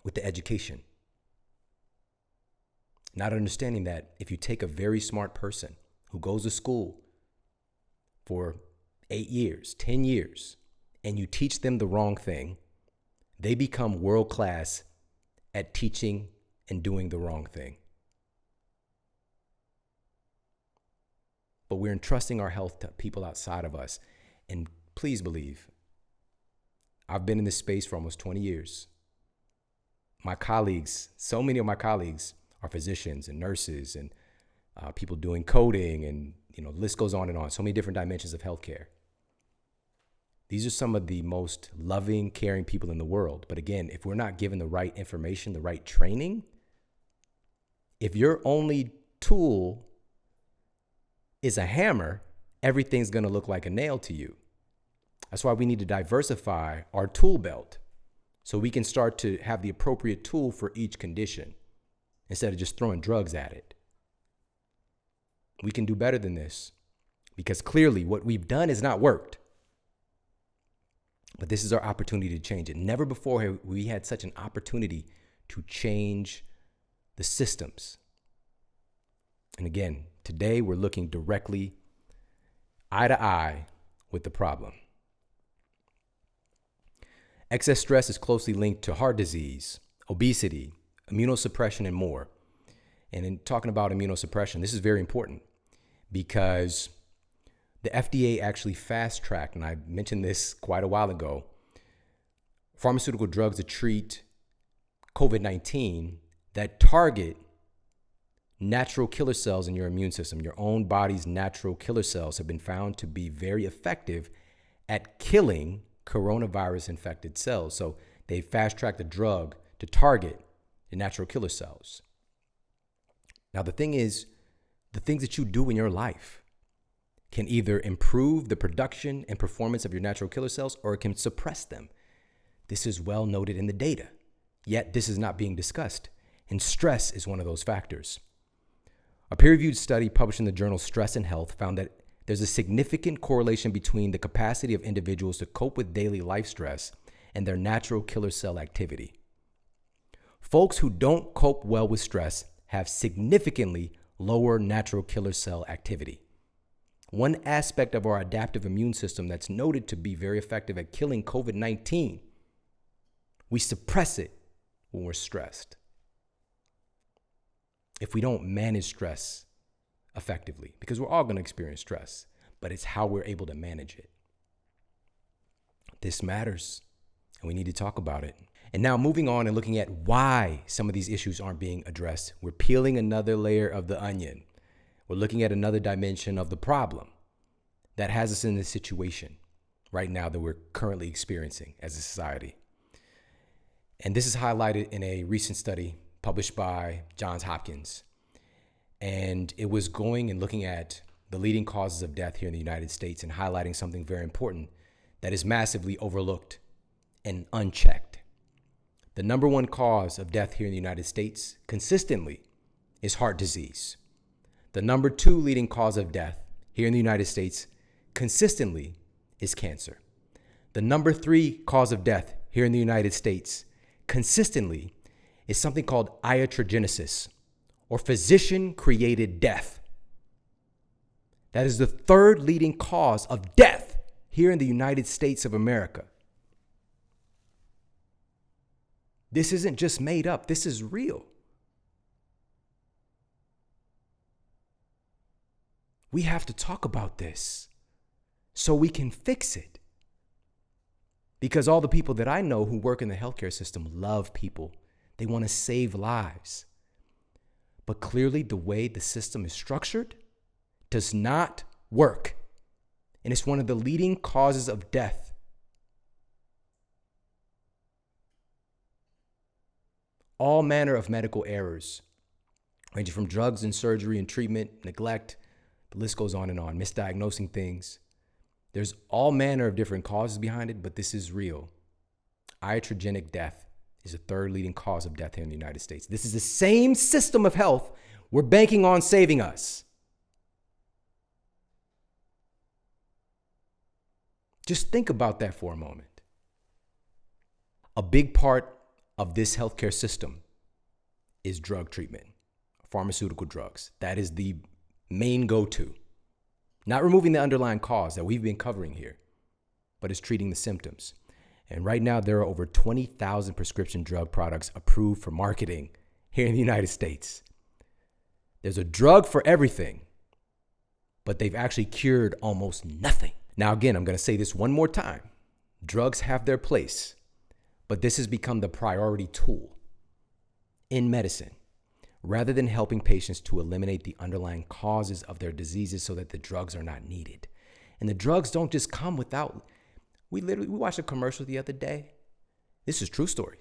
with the education. Not understanding that if you take a very smart person who goes to school for 8 years, 10 years, and you teach them the wrong thing, they become world-class at teaching and doing the wrong thing. But we're entrusting our health to people outside of us. And please believe, I've been in this space for almost 20 years. My colleagues, so many of my colleagues are physicians and nurses and people doing coding, and the list goes on and on. So many different dimensions of healthcare. These are some of the most loving, caring people in the world. But again, if we're not given the right information, the right training, if your only tool is a hammer, everything's going to look like a nail to you. That's why we need to diversify our tool belt so we can start to have the appropriate tool for each condition instead of just throwing drugs at it. We can do better than this because clearly what we've done has not worked. But this is our opportunity to change it. Never before have we had such an opportunity to change the systems. And again, today we're looking directly eye to eye with the problem. Excess stress is closely linked to heart disease, obesity, immunosuppression, and more. And in talking about immunosuppression, this is very important because the FDA actually fast-tracked, and I mentioned this quite a while ago, pharmaceutical drugs to treat COVID-19 that target natural killer cells in your immune system. Your own body's natural killer cells have been found to be very effective at killing coronavirus infected cells. So they fast-tracked the drug to target the natural killer cells. Now, the thing is, the things that you do in your life can either improve the production and performance of your natural killer cells, or it can suppress them. This is well noted in the data, yet this is not being discussed. And stress is one of those factors. A peer-reviewed study published in the journal Stress and Health found that there's a significant correlation between the capacity of individuals to cope with daily life stress and their natural killer cell activity. Folks who don't cope well with stress have significantly lower natural killer cell activity. One aspect of our adaptive immune system that's noted to be very effective at killing COVID-19, we suppress it when we're stressed. If we don't manage stress effectively, because we're all going to experience stress, but it's how we're able to manage it. This matters, and we need to talk about it. And now moving on and looking at why some of these issues aren't being addressed. We're peeling another layer of the onion. We're looking at another dimension of the problem that has us in this situation right now that we're currently experiencing as a society. And this is highlighted in a recent study published by Johns Hopkins. And it was going and looking at the leading causes of death here in the United States and highlighting something very important that is massively overlooked and unchecked. The number one cause of death here in the United States consistently is heart disease. The number two leading cause of death here in the United States consistently is cancer. The number three cause of death here in the United States consistently is something called iatrogenesis, or physician-created death. That is the third leading cause of death here in the United States of America. This isn't just made up. This is real. We have to talk about this so we can fix it. Because all the people that I know who work in the healthcare system love people. They want to save lives. But clearly the way the system is structured does not work. And it's one of the leading causes of death. All manner of medical errors, ranging from drugs and surgery and treatment, neglect, the list goes on and on, misdiagnosing things. There's all manner of different causes behind it, but this is real. Iatrogenic death is the third leading cause of death here in the United States. This is the same system of health we're banking on saving us. Just think about that for a moment. A big part of this healthcare system is drug treatment, pharmaceutical drugs. That is the main go-to. Not removing the underlying cause that we've been covering here, but it's treating the symptoms. And right now, there are over 20,000 prescription drug products approved for marketing here in the United States. There's a drug for everything, but they've actually cured almost nothing. Now, again, I'm going to say this one more time. Drugs have their place, but this has become the priority tool in medicine, rather than helping patients to eliminate the underlying causes of their diseases so that the drugs are not needed. And the drugs don't just come without. We watched a commercial the other day. This is a true story.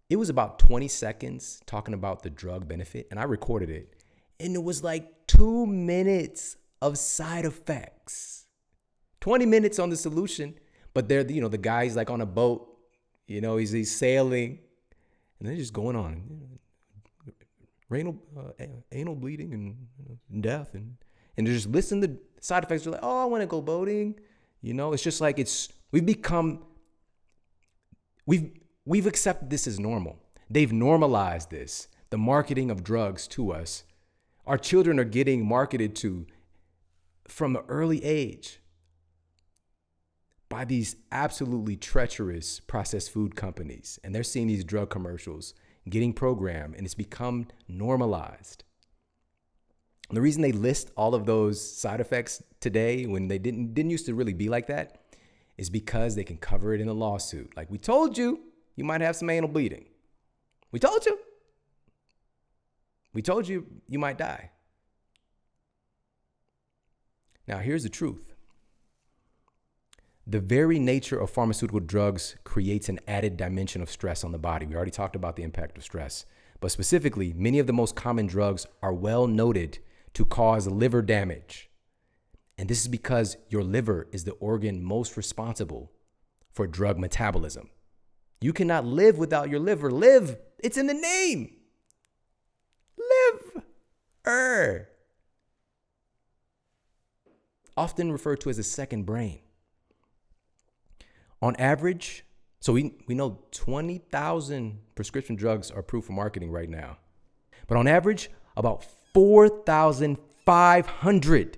It was about 20 seconds talking about the drug benefit, and I recorded it. And it was like 2 minutes of side effects. 20 minutes on the solution, but they're, the guy's like on a boat, he's sailing, and they're just going on. Anal bleeding and death, and they're just listening to side effects. They're like, oh, I want to go boating. It's just like we've accepted this as normal. They've normalized this, the marketing of drugs to us. Our children are getting marketed to from an early age by these absolutely treacherous processed food companies. And they're seeing these drug commercials, getting programmed, and it's become normalized. The reason they list all of those side effects today when they didn't used to really be like that is because they can cover it in a lawsuit. Like, we told you, you might have some anal bleeding. We told you. We told you, you might die. Now, here's the truth. The very nature of pharmaceutical drugs creates an added dimension of stress on the body. We already talked about the impact of stress. But specifically, many of the most common drugs are well noted to cause liver damage. And this is because your liver is the organ most responsible for drug metabolism. You cannot live without your liver. Live. It's in the name. Live. Often referred to as a second brain. On average, so we know 20,000 prescription drugs are approved for marketing right now. But on average, about 4,500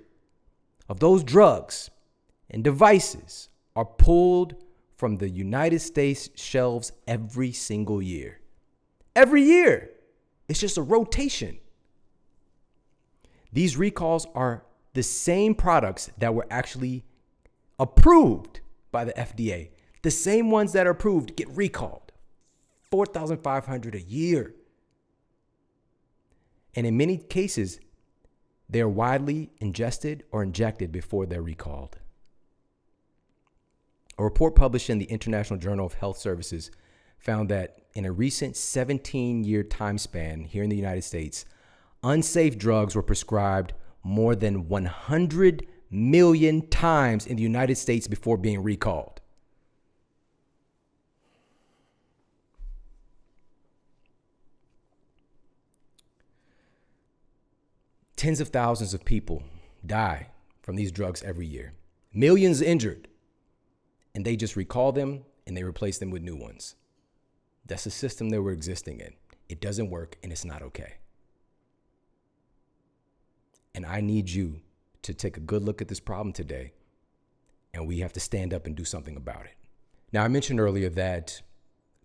of those drugs and devices are pulled from the United States shelves every single year. Every year. It's just a rotation. These recalls are the same products that were actually approved by the FDA. The same ones that are approved get recalled. 4,500 a year. And in many cases, they're widely ingested or injected before they're recalled. A report published in the International Journal of Health Services found that in a recent 17-year time span here in the United States, unsafe drugs were prescribed more than 100 million times in the United States before being recalled. Tens of thousands of people die from these drugs every year. Millions injured. And they just recall them and they replace them with new ones. That's the system that we're existing in. It doesn't work and it's not okay. And I need you to take a good look at this problem today. And we have to stand up and do something about it. Now, I mentioned earlier that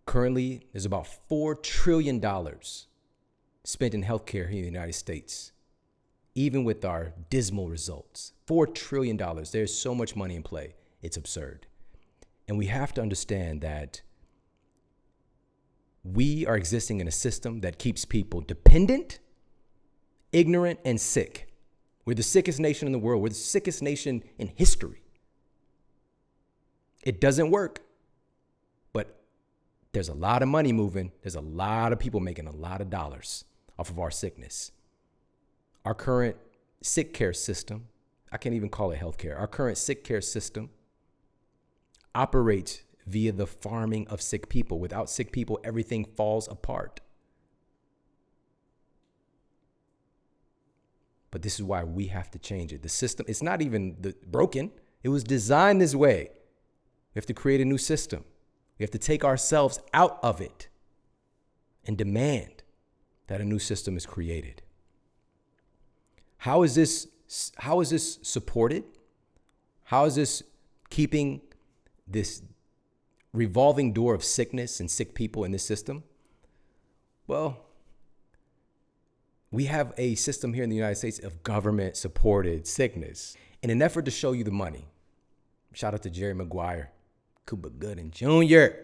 currently there's about $4 trillion spent in healthcare here in the United States. Even with our dismal results, $4 trillion, there's so much money in play. It's absurd. And we have to understand that we are existing in a system that keeps people dependent, ignorant, and sick. We're the sickest nation in the world. We're the sickest nation in history. It doesn't work, but there's a lot of money moving. There's a lot of people making a lot of dollars off of our sickness. Our current sick care system, I can't even call it healthcare. Our current sick care system operates via the farming of sick people. Without sick people, everything falls apart. But this is why we have to change it. The system, it's not even broken. It was designed this way. We have to create a new system. We have to take ourselves out of it and demand that a new system is created. How is this supported? How is this keeping this revolving door of sickness and sick people in this system? Well, we have a system here in the United States of government-supported sickness. In an effort to show you the money, shout out to Jerry Maguire, Cuba Gooding Jr.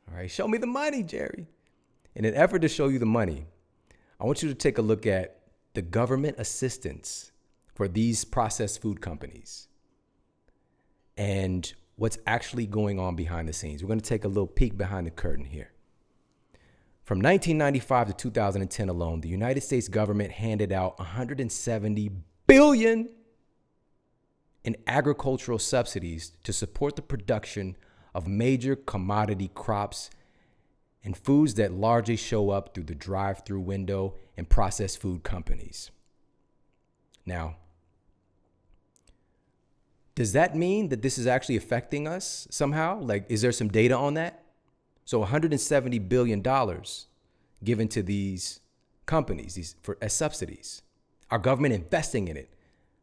All right, show me the money, Jerry. In an effort to show you the money, I want you to take a look at the government assistance for these processed food companies and what's actually going on behind the scenes. We're going to take a little peek behind the curtain here. From 1995 to 2010 alone, the United States government handed out $170 billion in agricultural subsidies to support the production of major commodity crops and foods that largely show up through the drive-through window and processed food companies. Now, does that mean that this is actually affecting us somehow? Like, is there some data on that? So $170 billion given to these companies as subsidies. Our government investing in it.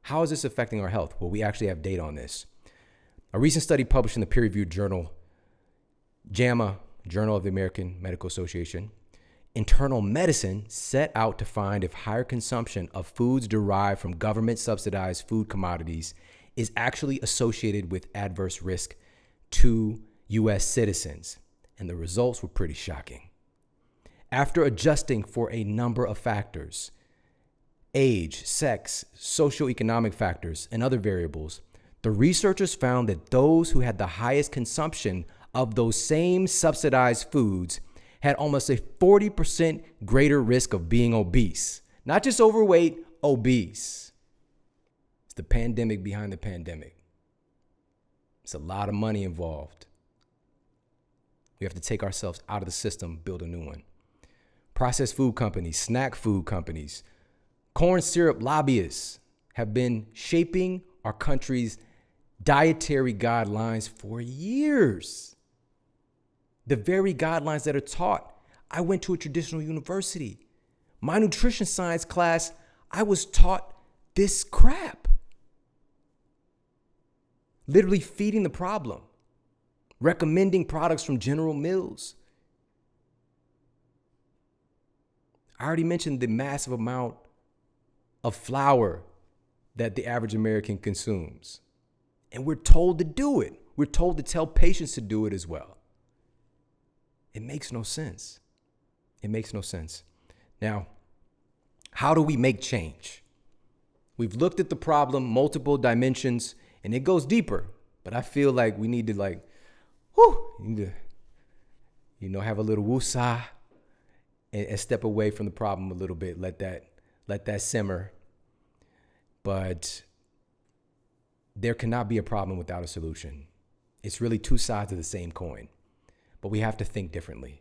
How is this affecting our health? Well, we actually have data on this. A recent study published in the peer-reviewed journal JAMA, Journal of the American Medical Association, Internal Medicine set out to find if higher consumption of foods derived from government-subsidized food commodities is actually associated with adverse risk to US citizens, and the results were pretty shocking. After adjusting for a number of factors, age, sex, socioeconomic factors, and other variables, the researchers found that those who had the highest consumption of those same subsidized foods had almost a 40% greater risk of being obese. Not just overweight, obese. It's the pandemic behind the pandemic. It's a lot of money involved. We have to take ourselves out of the system, build a new one. Processed food companies, snack food companies, corn syrup lobbyists have been shaping our country's dietary guidelines for years. The very guidelines that are taught. I went to a traditional university. My nutrition science class, I was taught this crap. Literally feeding the problem. Recommending products from General Mills. I already mentioned the massive amount of flour that the average American consumes. And we're told to do it. We're told to tell patients to do it as well. It makes no sense. It makes no sense. Now, how do we make change? We've looked at the problem, multiple dimensions, and it goes deeper. But I feel like we need to have a little woosah and step away from the problem a little bit. Let that simmer. But there cannot be a problem without a solution. It's really two sides of the same coin. But we have to think differently.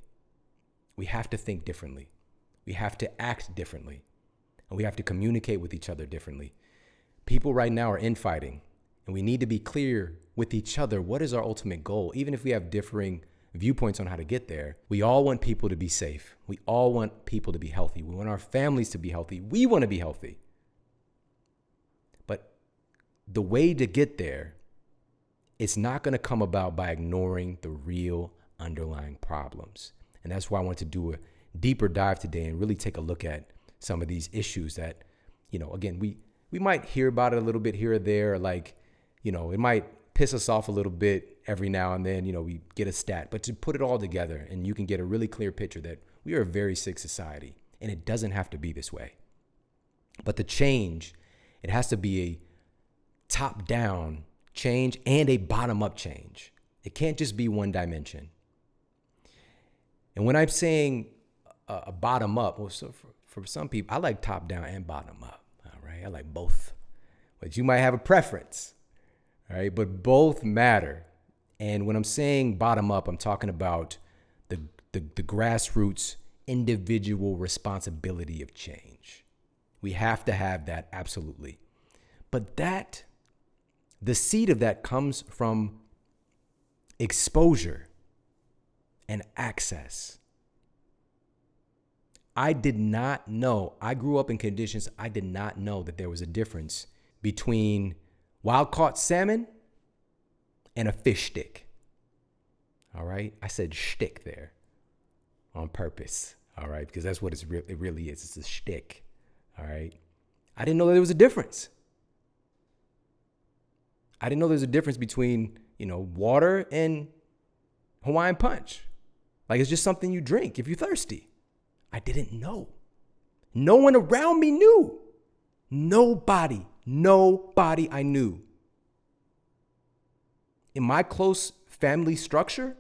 We have to think differently. We have to act differently. And we have to communicate with each other differently. People right now are infighting, and we need to be clear with each other. What is our ultimate goal? Even if we have differing viewpoints on how to get there, we all want people to be safe. We all want people to be healthy. We want our families to be healthy. We want to be healthy. But the way to get there, it's not going to come about by ignoring the real underlying problems. And that's why I want to do a deeper dive today and really take a look at some of these issues that, again, we might hear about it a little bit here or there, it might piss us off a little bit every now and then, we get a stat, but to put it all together and you can get a really clear picture that we are a very sick society and it doesn't have to be this way. But the change, it has to be a top-down change and a bottom-up change. It can't just be one dimension. And when I'm saying a bottom-up, well, so for some people, I like top-down and bottom-up, all right? I like both. But you might have a preference, all right? But both matter. And when I'm saying bottom-up, I'm talking about the grassroots individual responsibility of change. We have to have that, absolutely. But the seed of that comes from exposure and access. I did not know. I grew up in conditions I did not know that there was a difference between wild-caught salmon and a fish stick. All right? I said shtick there on purpose. All right? Because that's what it really is. It's a shtick. All right? I didn't know there was a difference. I didn't know there's a difference between, water and Hawaiian punch. Like, it's just something you drink if you're thirsty. I didn't know. No one around me knew. Nobody I knew. In my close family structure,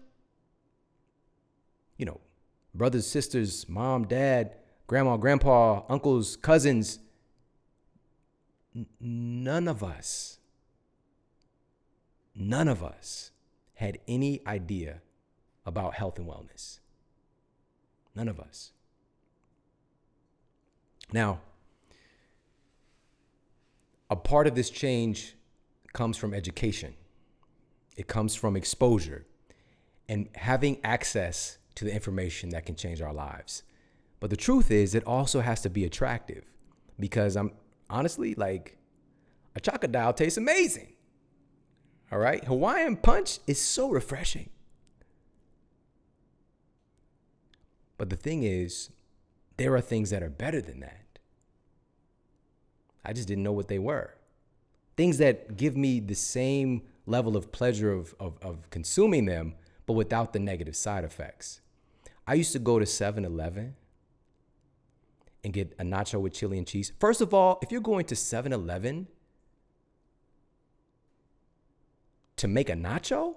brothers, sisters, mom, dad, grandma, grandpa, uncles, cousins, none of us had any idea about health and wellness. None of us. Now, a part of this change comes from education. It comes from exposure and having access to the information that can change our lives. But the truth is, it also has to be attractive because I'm honestly a chocodile tastes amazing. All right. Hawaiian punch is so refreshing. But the thing is, there are things that are better than that. I just didn't know what they were. Things that give me the same level of pleasure of consuming them, but without the negative side effects. I used to go to 7-Eleven and get a nacho with chili and cheese. First of all, if you're going to 7-Eleven to make a nacho,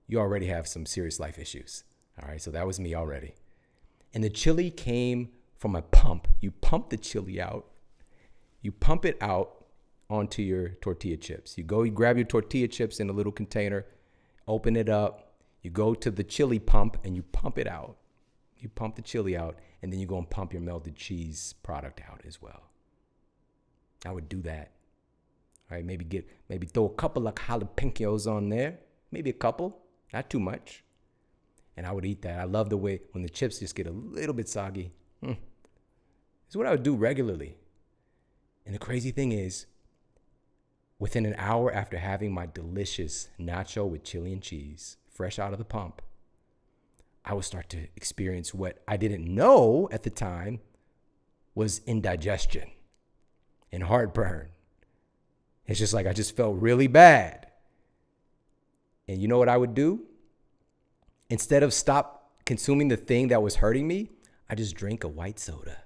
you already have some serious life issues. All right, so that was me already. And the chili came from a pump. You pump the chili out. You pump it out onto your tortilla chips. You grab your tortilla chips in a little container, open it up. You go to the chili pump and you pump it out. You pump the chili out, and then you go and pump your melted cheese product out as well. I would do that. All right, maybe throw a couple of jalapenos on there, maybe a couple, not too much. And I would eat that. I love the way when the chips just get a little bit soggy. It's what I would do regularly. And the crazy thing is, within an hour after having my delicious nacho with chili and cheese, fresh out of the pump, I would start to experience what I didn't know at the time was indigestion and heartburn. It's just like I just felt really bad. And you know what I would do? Instead of stop consuming the thing that was hurting me, I just drink a white soda.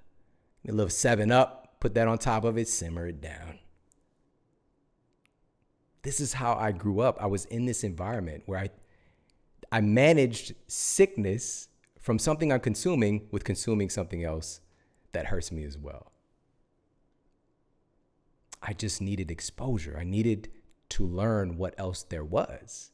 A little 7-Up, put that on top of it, simmer it down. This is how I grew up. I was in this environment where I managed sickness from something I'm consuming with consuming something else that hurts me as well. I just needed exposure. I needed to learn what else there was,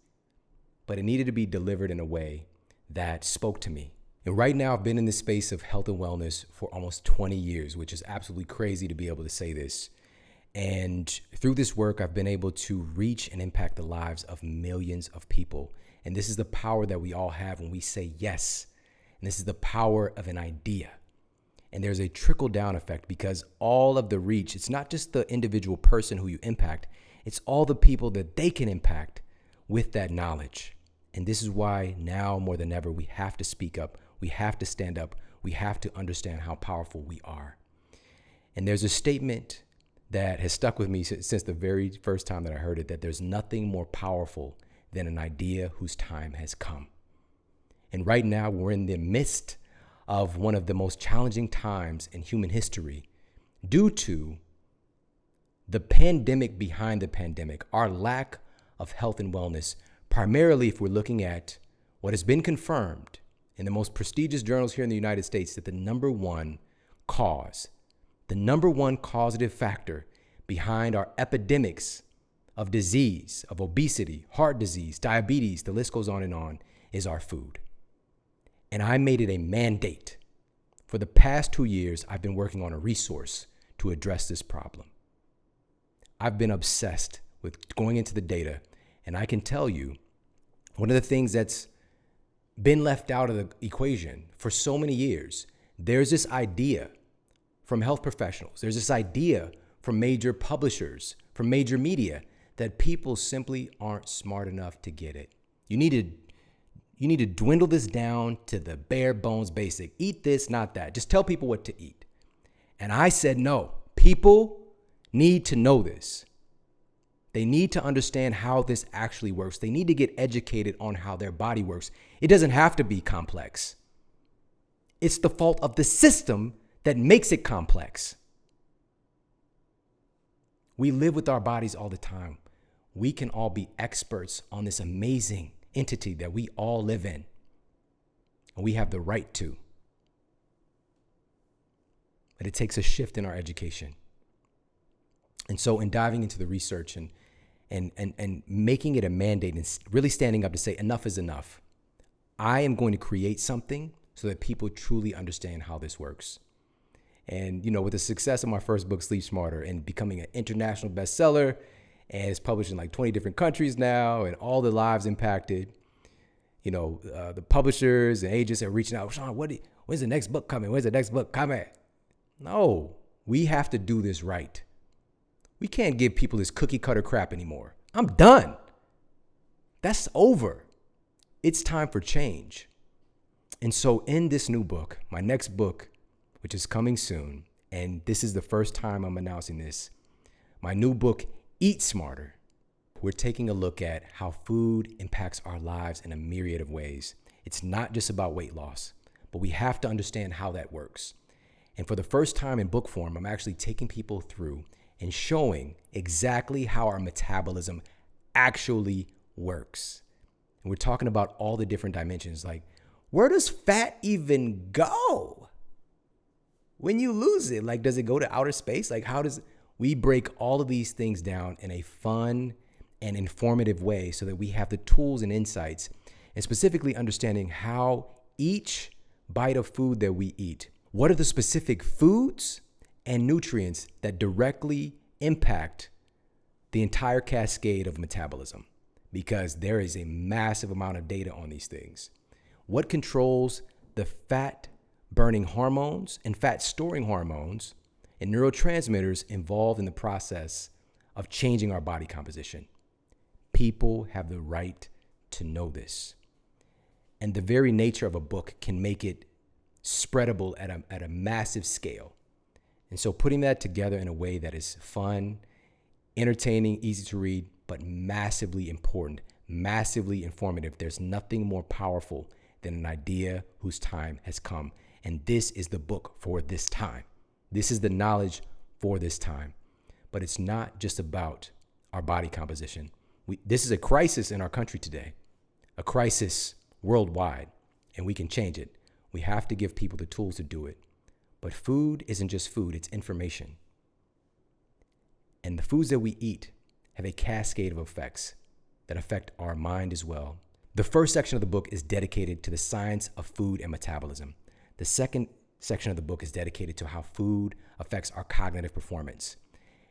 but it needed to be delivered in a way that spoke to me. And right now I've been in this space of health and wellness for almost 20 years, which is absolutely crazy to be able to say this. And through this work, I've been able to reach and impact the lives of millions of people. And this is the power that we all have when we say yes. And this is the power of an idea. And there's a trickle down effect because all of the reach, it's not just the individual person who you impact, it's all the people that they can impact with that knowledge. And this is why now more than ever, we have to speak up. We have to stand up. We have to understand how powerful we are. And there's a statement that has stuck with me since the very first time that I heard it, that there's nothing more powerful than an idea whose time has come. And right now we're in the midst of one of the most challenging times in human history due to the pandemic behind the pandemic, our lack of health and wellness, primarily if we're looking at what has been confirmed in the most prestigious journals here in the United States, that the number one causative factor behind our epidemics of disease, of obesity, heart disease, diabetes, the list goes on, is our food. And I made it a mandate. For the past 2 years, I've been working on a resource to address this problem. I've been obsessed with going into the data, and I can tell you, one of the things that's been left out of the equation for so many years, there's this idea from health professionals, there's this idea from major publishers, from major media, that people simply aren't smart enough to get it. You need to dwindle this down to the bare bones basic. Eat this, not that. Just tell people what to eat. And I said, no, people need to know this. They need to understand how this actually works. They need to get educated on how their body works. It doesn't have to be complex. It's the fault of the system that makes it complex. We live with our bodies all the time. We can all be experts on this amazing entity that we all live in, and we have the right to. But it takes a shift in our education. And so in diving into the research and making it a mandate and really standing up to say enough is enough, I am going to create something so that people truly understand how this works. And, with the success of my first book, Sleep Smarter, and becoming an international bestseller, and it's published in like 20 different countries now, and all the lives impacted, the publishers and agents are reaching out, Shawn, when's the next book coming? When's the next book coming? No, we have to do this right. We can't give people this cookie cutter crap anymore. I'm done. That's over. It's time for change. And so in this new book, my next book, which is coming soon, and this is the first time I'm announcing this, my new book, Eat Smarter, We're taking a look at how food impacts our lives in a myriad of ways. It's not just about weight loss, but we have to understand how that works. And for the first time in book form, I'm actually taking people through and showing exactly how our metabolism actually works. And we're talking about all the different dimensions, like where does fat even go when you lose it? Like, does it go to outer space? Like, we break all of these things down in a fun and informative way so that we have the tools and insights, and specifically understanding how each bite of food that we eat, what are the specific foods and nutrients that directly impact the entire cascade of metabolism, because there is a massive amount of data on these things. What controls the fat burning hormones and fat storing hormones and neurotransmitters involved in the process of changing our body composition? People have the right to know this. And the very nature of a book can make it spreadable at a massive scale. And so putting that together in a way that is fun, entertaining, easy to read, but massively important, massively informative. There's nothing more powerful than an idea whose time has come. And this is the book for this time. This is the knowledge for this time. But it's not just about our body composition. This is a crisis in our country today, a crisis worldwide, and we can change it. We have to give people the tools to do it. But food isn't just food, it's information. And the foods that we eat have a cascade of effects that affect our mind as well. The first section of the book is dedicated to the science of food and metabolism. The second section of the book is dedicated to how food affects our cognitive performance.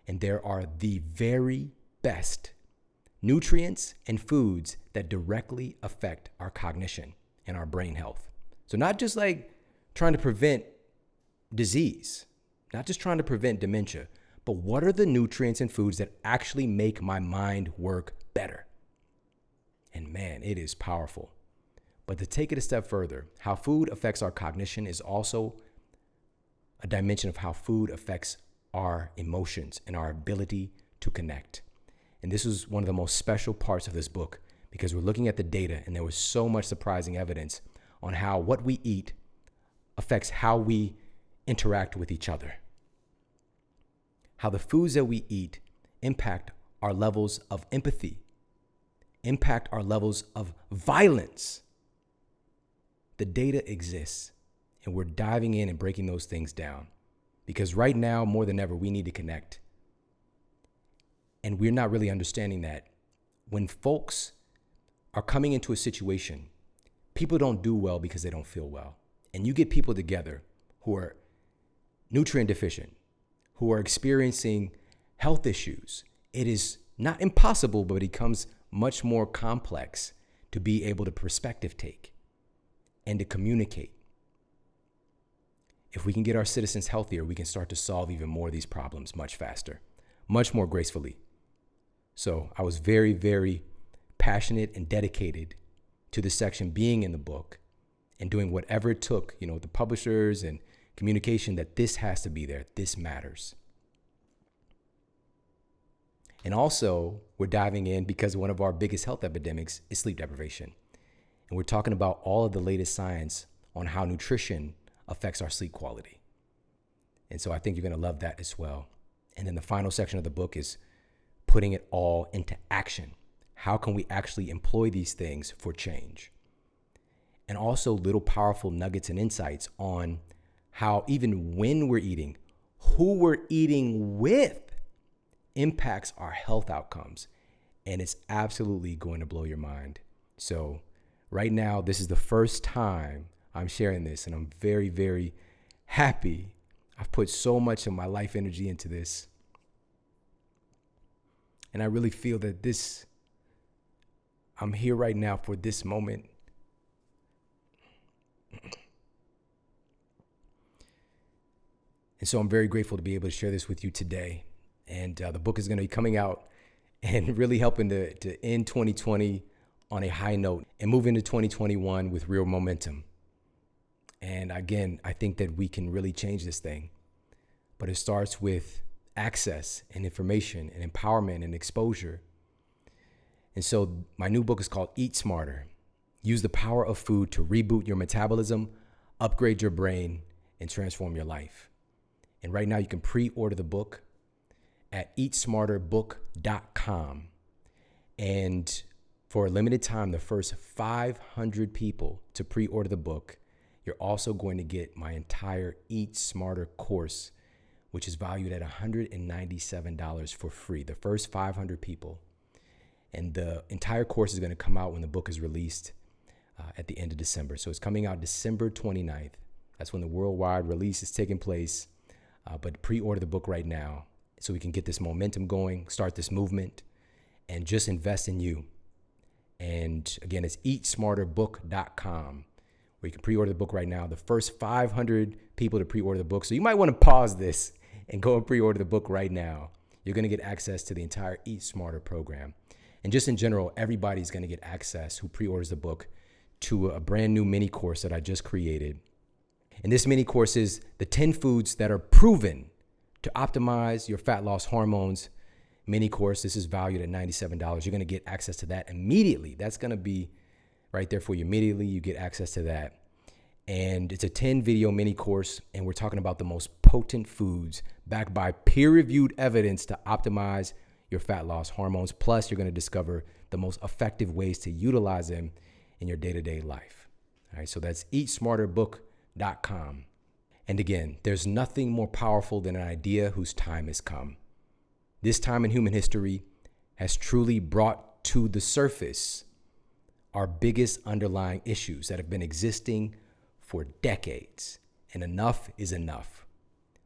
And there are the very best nutrients and foods that directly affect our cognition and our brain health. So not just like trying to prevent disease, not just trying to prevent dementia, but what are the nutrients and foods that actually make my mind work better? And man, it is powerful. But to take it a step further, how food affects our cognition is also a dimension of how food affects our emotions and our ability to connect. And this was one of the most special parts of this book, because we're looking at the data and there was so much surprising evidence on how what we eat affects how we interact with each other. How the foods that we eat impact our levels of empathy, impact our levels of violence. The data exists, and we're diving in and breaking those things down, because right now, more than ever, we need to connect. And we're not really understanding that when folks are coming into a situation, people don't do well because they don't feel well. And you get people together who are nutrient deficient, who are experiencing health issues. It is not impossible, but it becomes much more complex to be able to perspective take and to communicate. If we can get our citizens healthier, we can start to solve even more of these problems much faster, much more gracefully. So I was very, very passionate and dedicated to this section being in the book and doing whatever it took, with the publishers and communication, that this has to be there. This matters. And also, we're diving in because one of our biggest health epidemics is sleep deprivation. And we're talking about all of the latest science on how nutrition affects our sleep quality. And so I think you're going to love that as well. And then the final section of the book is putting it all into action. How can we actually employ these things for change? And also little powerful nuggets and insights on how even when we're eating, who we're eating with impacts our health outcomes. And it's absolutely going to blow your mind. So right now, this is the first time I'm sharing this, and I'm very, very happy. I've put so much of my life energy into this. And I really feel that I'm here right now for this moment. And so I'm very grateful to be able to share this with you today. And the book is going to be coming out and really helping to end 2020 on a high note and move into 2021 with real momentum. And again, I think that we can really change this thing. But it starts with access and information and empowerment and exposure And so my new book is called Eat Smarter. Use the power of food to reboot your metabolism, upgrade your brain, and transform your life. And right now you can pre-order the book at eatsmarterbook.com. And for a limited time, the first 500 people to pre-order the book, you're also going to get my entire Eat Smarter course, which is valued at $197 for free. The first 500 people. And the entire course is going to come out when the book is released at the end of December. So it's coming out December 29th. That's when the worldwide release is taking place. But pre-order the book right now so we can get this momentum going, start this movement, and just invest in you. And again, it's eatsmarterbook.com, where you can pre-order the book right now. The first 500 people to pre-order the book. So you might want to pause this and go and pre-order the book right now. You're going to get access to the entire Eat Smarter program. And just in general, everybody's going to get access who pre-orders the book to a brand new mini course that I just created. And this mini course is the 10 foods that are proven to optimize your fat loss hormones mini course. This is valued at $97. You're going to get access to that immediately. That's going to be right there for you immediately. You get access to that. And it's a 10 video mini course. And we're talking about the most potent foods backed by peer-reviewed evidence to optimize your fat loss hormones. Plus, you're going to discover the most effective ways to utilize them in your day-to-day life. All right, so that's eatsmarterbook.com. And again, there's nothing more powerful than an idea whose time has come. This time in human history has truly brought to the surface our biggest underlying issues that have been existing for decades. And enough is enough.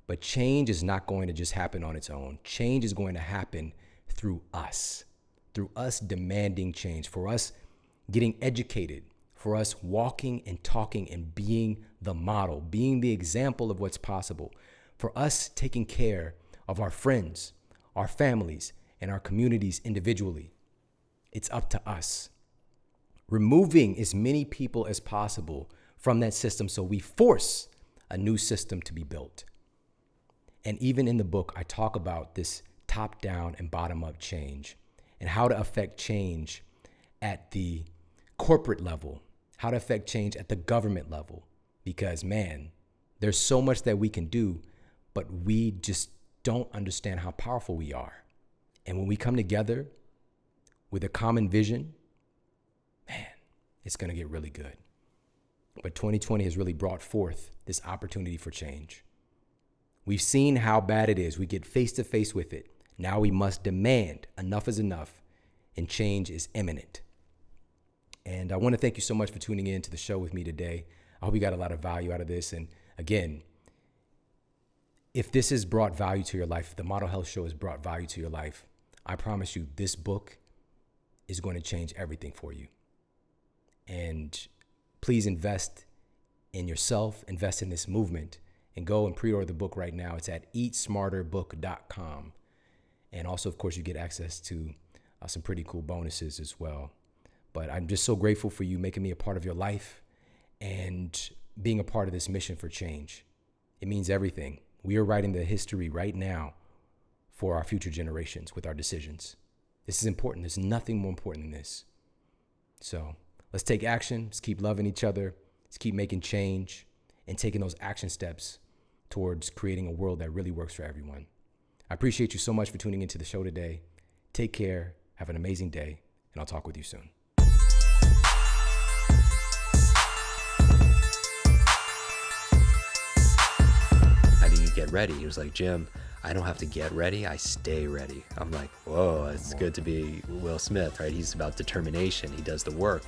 But change is not going to just happen on its own. Change is going to happen through us demanding change, for us getting educated, for us walking and talking and being the model, being the example of what's possible, for us taking care of our friends, our families, and our communities individually. It's up to us. Removing as many people as possible from that system so we force a new system to be built. And even in the book, I talk about this top-down and bottom-up change and how to affect change at the corporate level, how to affect change at the government level. Because, man, there's so much that we can do, but we just don't understand how powerful we are. And when we come together with a common vision, man, it's going to get really good. But 2020 has really brought forth this opportunity for change. We've seen how bad it is. We get face to face with it. Now we must demand enough is enough, and change is imminent. And I want to thank you so much for tuning in to the show with me today. I hope you got a lot of value out of this. And again, if this has brought value to your life, if the Model Health Show has brought value to your life, I promise you this book is going to change everything for you. And please invest in yourself, invest in this movement, and go and pre-order the book right now. It's at eatsmarterbook.com. And also, of course, you get access to some pretty cool bonuses as well. But I'm just so grateful for you making me a part of your life and being a part of this mission for change. It means everything. We are writing the history right now for our future generations with our decisions. This is important. There's nothing more important than this. So let's take action. Let's keep loving each other. Let's keep making change and taking those action steps towards creating a world that really works for everyone. I appreciate you so much for tuning into the show today. Take care. Have an amazing day, and I'll talk with you soon. How do you get ready? He was like, Jim, I don't have to get ready. I stay ready. I'm like, whoa, it's good to be Will Smith, right? He's about determination. He does the work.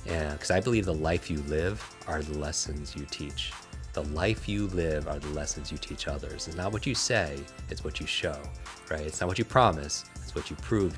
And because I believe the life you live are the lessons you teach. The life you live are the lessons you teach others. It's not what you say, it's what you show, right? It's not what you promise, it's what you prove